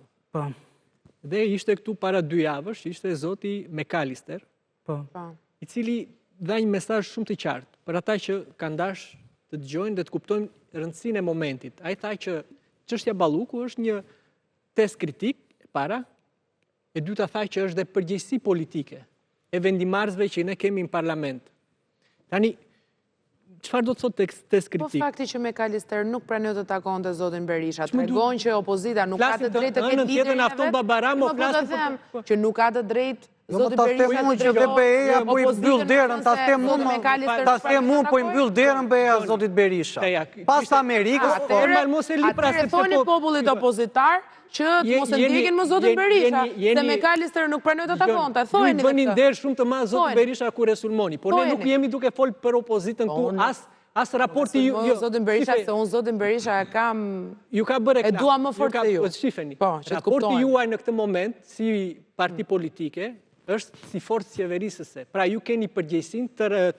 Dhe ishte këtu para 2 javësh, ishte zoti McAllister, i cili dha një mesazh shumë të qartë për ata që kanë dash të dëgjojnë dhe të kuptojnë rëndësinë e momentit. Ai tha që çështja Balluku është një test kritik para. E dyta tha që është dhe përgjegjësi politike e vendimarrësve që ne kemi në parlament. Tani, çfarë do të thotë test kritik? Po fakti që McAllister nuk pranoi të takonte zotin Berisha, tregon që opozita nuk ka të drejtë të ketë liderin e vet. Që nuk ka të drejtë zoti Berisha që BE-ja po i mbyll derën, ta them unë po i mbyll derën BE-ja zotit Berisha. Pas Amerikës, mos e li pra se thoni popullit opozitar që të mos e ndjekin më zotin Berisha, se McAllister nuk pranoi të takonte. Thojeni këtë. Bëni nder shumë të madh zotin Berisha kur e sulmoni, por ne nuk jemi duke fol për opozitën këtu, as raporti ju. Zotin Berisha, se unë zotin Berisha e kam... Ju ka bërë e dua më fort se ju. Shifeni, raporti juaj në këtë moment, si parti politike, është si forcë qeverisëse. Pra ju keni përgjegjësinë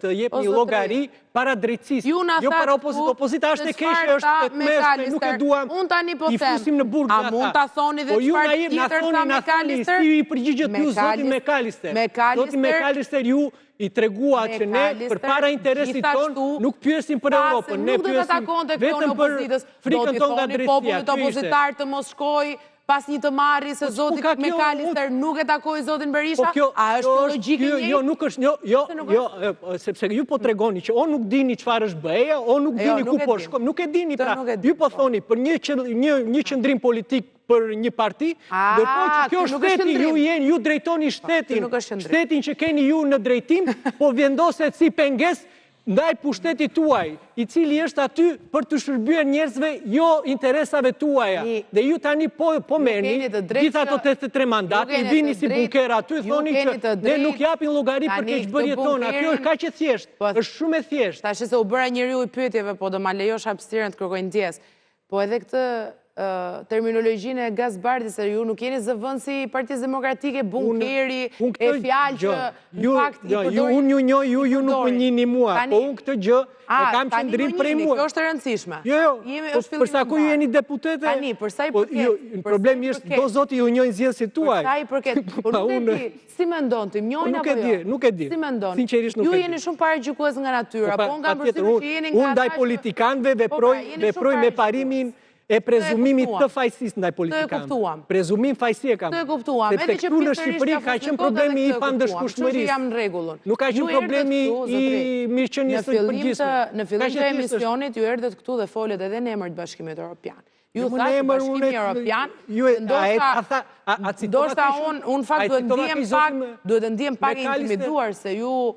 të jepni llogari para drejtësisë. Jo para opozitës. Opozita është e keqe, është e tmerrshme, nuk e duam. Unë tani po them. I fusim në burg ata. A mund ta thoni dhe çfarë tjetër tha McAllister? Si i përgjigjet ju zoti McAllister? Zoti McAllister ju i tregua që ne përpara interesit ton nuk pyesim për Europën, ne pyesim vetëm për frikën tonë nga drejtësia. Popullit opozitar të mos shkojë pas një të marri se zotit McAllister nuk e takoi zotin Berisha? A është logjike një? Jo, nuk është, jo, sepse ju po tregoni që o nuk dini çfarë është BE-ja, o nuk dini ku po shkojmë, nuk e dini pra. Ju po thoni për një qëndrim politik për një parti, ndërkohë që kjo shteti ju drejtoni shtetin që keni ju në drejtim, po vendoset si penges ndaj pushtetit tuaj, i cili është aty për të shërbyer njerëzve jo interesave tuaja. Dhe ju tani po merrni gjithë ato 83 mandate, vini si bunker aty, thoni që ne nuk japin llogari për keqbërjet tona. Kjo është kaq e thjeshtë, është shumë e thjeshtë. Tash se u bëra njeriu i pyetjeve, po do ma lejosh hapësirën të kërkoj ndjes. Po edhe këtë terminologjinë e Gazbardit, se ju nuk jeni zëvendësi i Partisë Demokratike, bunkeri, e fjalë që në fakt i përdorin. Unë ju nuk më njihni mua, po unë këtë gjë e kam qëndrim prej mua. Kjo është e rëndësishme. Jo, përsa ku ju jeni deputete? Tani, përsa i përket. Problemi është do zoti ju njohin zgjedhësit tuaj. Përsa i përket. Po nuk e di, si mendon ti, njohin apo jo? Nuk e di. Si mendon? Sinqerisht nuk e di. Ju jeni shumë paragjykues nga natyra, po nga përshtypjen që jeni nga unë ndaj politikanëve veproj me parimin e prezumimit të fajësisë ndaj politikanëve. Prezumim fajësie kam. Të e kuptuam. Sepse këtu në Shqipëri ka qenë problemi i pandëshkueshmërisë. Nuk ka qenë problemi i mirëqenies së përgjithshme. Në fillim të emisionit ju erdhët këtu dhe folët edhe në emër të Bashkimit Evropian. Ju thashë Bashkimi Evropian, ndoshta unë fakt duhet të ndihem pak intimiduar se ju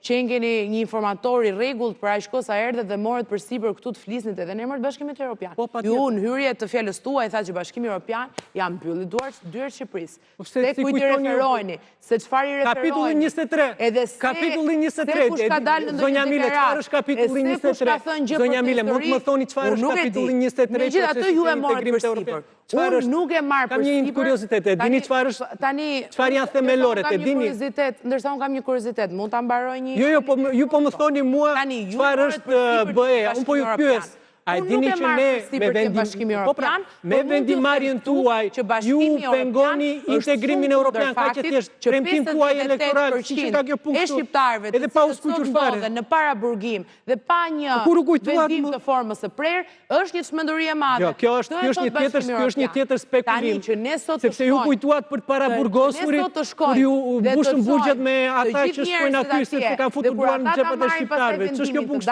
që keni një informator i rregullt për aq kohë sa erdhët dhe morët përsipër këtu të flisnit edhe në emër të Bashkimit Evropian. Ju në hyrje të fjalës tuaj tha që Bashkimi Evropian ja mbylli dyert Shqipërisë. Se kujt i referojni, se çfarë i referojni. Kapitulli 23. Kapitulli 23. Zonja Mile, çfarë është kapitulli 23? Zonja Mile, mund të më thoni çfarë është kapitulli 23? Megjithatë ju e morët përsipër. Unë nuk e marr përsipër. Kam një kuriozitet, e dini çfarë janë themelorët, e dini? Ndërsa unë kam një kuriozitet, mund ta mbaroj një. Jo, ju po më thoni mua çfarë është BE-ja, unë po ju pyes. A e dini që ne me vendimarrjen tuaj ju pengoni integrimin evropian, ka që thjesht premtim tuaj elektoral, si që ka kjo punë këtu, edhe pa u skuqur fare. Në para burgim dhe pa një vendim të formës së prerë, është një çmenduri e madhe. Jo, kjo është një tjetër spekulim, sepse ju kujtuat për të para burgosurit, kur ju mbushën burgjet me ata që shkojnë aty sepse kanë futur duar në xhepat e shqiptarëve. Ç'është kjo punë?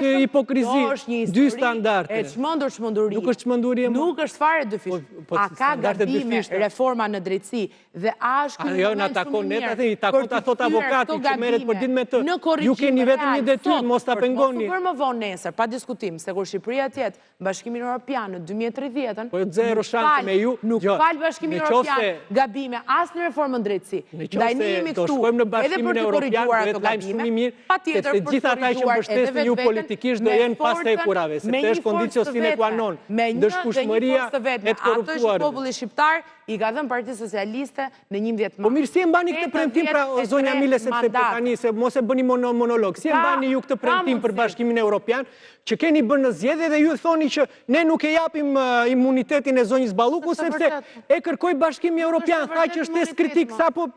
Kjo hipokrizi. Standarde. E çmenduri. Nuk është çmenduri e nuk është fare dyfish. A ka gabime reforma në drejtësi dhe a është ky jo na takon ne atë i takon ta thot avokati që merret për ditë me të. Ju keni vetëm një detyrë, mos ta pengoni. Por më vonë nesër, pa diskutim, se kur Shqipëria tjetë Bashkimin Evropian në 2030-ën, po zero shanse me ju. Nuk fal Bashkimin Evropian gabime as në reformën drejtësi. Ndaj ne jemi këtu edhe për të korrigjuar ato gabime. Patjetër për gjithë ata që mbështesin ju politikisht do jenë pas të kurave. Sepse është kondicion sine qua non, dëshkueshmëria e të korruptuar. Ato që populli shqiptar i ka dhënë Partisë Socialiste në 11 mars. Po mirë, si e mbani këtë premtim pra zonja Mile, sepse tani se mos e bëni monolog. Si e mbani ju këtë premtim për Bashkimin Evropian, që keni bërë në zgjedhje dhe ju thoni që ne nuk e japim imunitetin e zonjës Balluku sepse e kërkoi Bashkimi Evropian, tha që është test kritik, sapo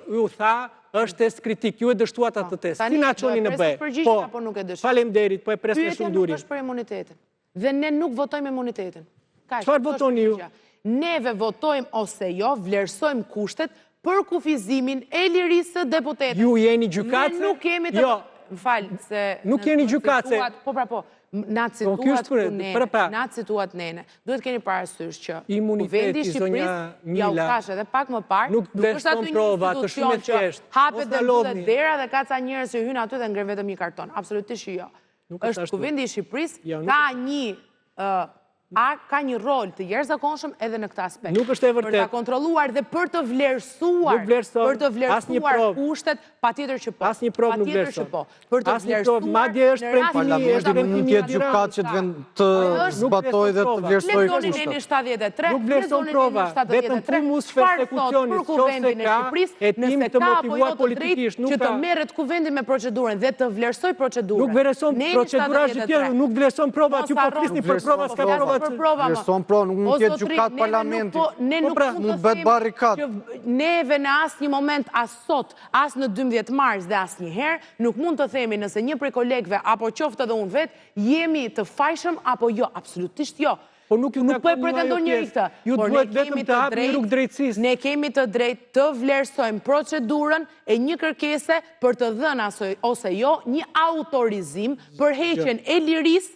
ju tha është test kritik, ju e dështuat atë test. Si na çoni në BE? Po, faleminderit, po e pres me shumë duri. Pyetja nuk është për imunitetin. Dhe ne nuk votojmë imunitetin. Çfarë votoni ju? Neve votojmë ose jo, vlerësojmë kushtet për kufizimin e lirisë së deputetëve. Ju jeni gjykatëse? Ne nuk kemi të... Më falë, se... Nuk jeni gjykatëse? Po, pra po. Na cituat nene. Duhet keni parasysh që imuniteti zonja Mila ja u thash edhe pak më parë, nuk vlerëson prova të shumë të thjeshtë. Hapet dhe mbyllet dera dhe ka ca njerëz që hyn aty dhe ngren vetëm një karton. Absolutisht jo. Është Kuvendi i Shqipërisë ka një rol të jashtëzakonshëm edhe në këtë aspekt. Nuk është e vërtetë. Për ta kontrolluar dhe për të vlerësuar kushtet, patjetër që po. Asnjë provë nuk vlerëson. Për të vlerësuar, madje është parlamenti mund të jetë gjykatë që të zbatojë dhe të vlerësojë kushtet. Lexoni 73, nuk vlerëson prova, vetëm fumus persekucioni, nëse ka hetim të motivuar politikisht, nuk ka. Që të merret kuvendi me procedurën dhe të vlerësoj procedurën. Nuk vlerëson procedurë tjetër, nuk vlerëson prova, ju po flisni për prova, s'ka prova. Vlerëson prova, nuk mund të jetë gjykat parlamenti. Ne nuk mund të bëhet barrikat. Neve në asnjë moment as sot, as në 12 mars dhe asnjëherë nuk mund të themi nëse një prej kolegëve apo qoftë edhe unë vetë jemi të fajshëm apo jo, absolutisht jo. Po nuk po e pretendon njëri këtë. Ju duhet vetëm të hapni rrugë drejtësisë. Ne kemi të drejtë të vlerësojmë procedurën e një kërkese për të dhënë ose jo një autorizim për heqjen e lirisë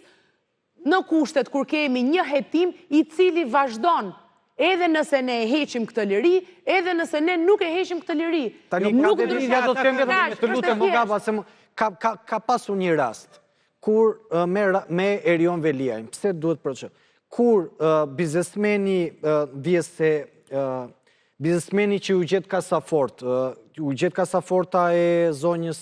në kushtet kur kemi një hetim i cili vazhdon. Edhe nëse ne e heqim këtë liri, edhe nëse ne nuk e heqim këtë liri. Tani, ka pasur një rast, kur me Erion Veliajn, pse duhet përqë? Kur biznesmeni që u gjetë kasaforta e zonjës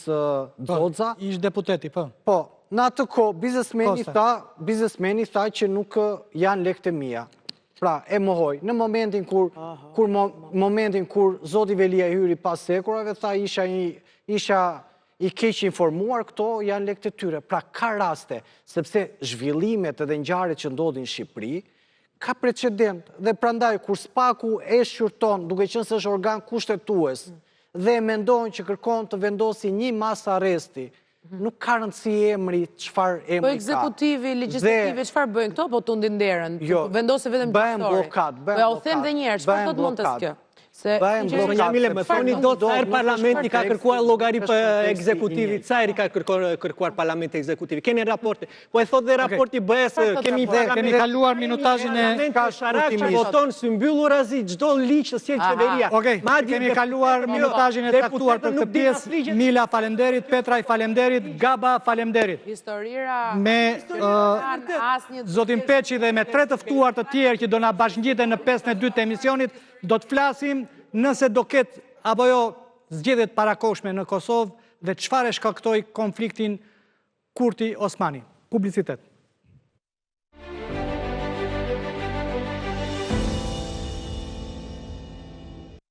Dodza. Ishtë deputeti, po. Po, në atë ko, biznesmeni tha që nuk janë lekët e mia. Pra, e mohoj. Në momentin kur Zoti Velia hyri pas sekurave, tha isha i keq informuar, këto janë lekët e tyre. Pra, ka raste, sepse zhvillimet edhe ngjarjet që ndodhin në Shqipëri, ka precedent. Dhe prandaj, kur Spaku e shqyrton, duke qenë se është organ kushtetues, dhe mendojnë që kërkon të vendosi një masë arresti, nuk ka rëndësi emri, qëfar emri ka. Po ekzekutivi, legislativi, qëfar bëjnë këto, po të ndinderën, vendose vetëm bëjmë blokat, Po ja u them dhe njerë, qëfar të të mund të s'kjo? Me thoni do të sajrë parlamenti ka kërkuar logari për ekzekutivit, sajrë ka kërkuar parlamenti ekzekutivi. Keni raporti, po e thot dhe raporti bëhes, kemi kaluar minutajin e Sharak që voton së mbyllur azi, gjdo liqë të sjellë qeveria. Okej, kemi kaluar minutajin e taktuar për këtë pjesë. Mila falemderit, Petraj falemderit, Gaba falemderit. Me Zotin Peqi dhe me 3 të ftuar të tjerë që do na bashkëngjiten në 5:02 të emisionit, do të flasim nëse do ketë apo jo zgjedhjet parakoshme në Kosovë dhe çfarë shkaktoi konfliktin Kurti Osmani. Publicitet.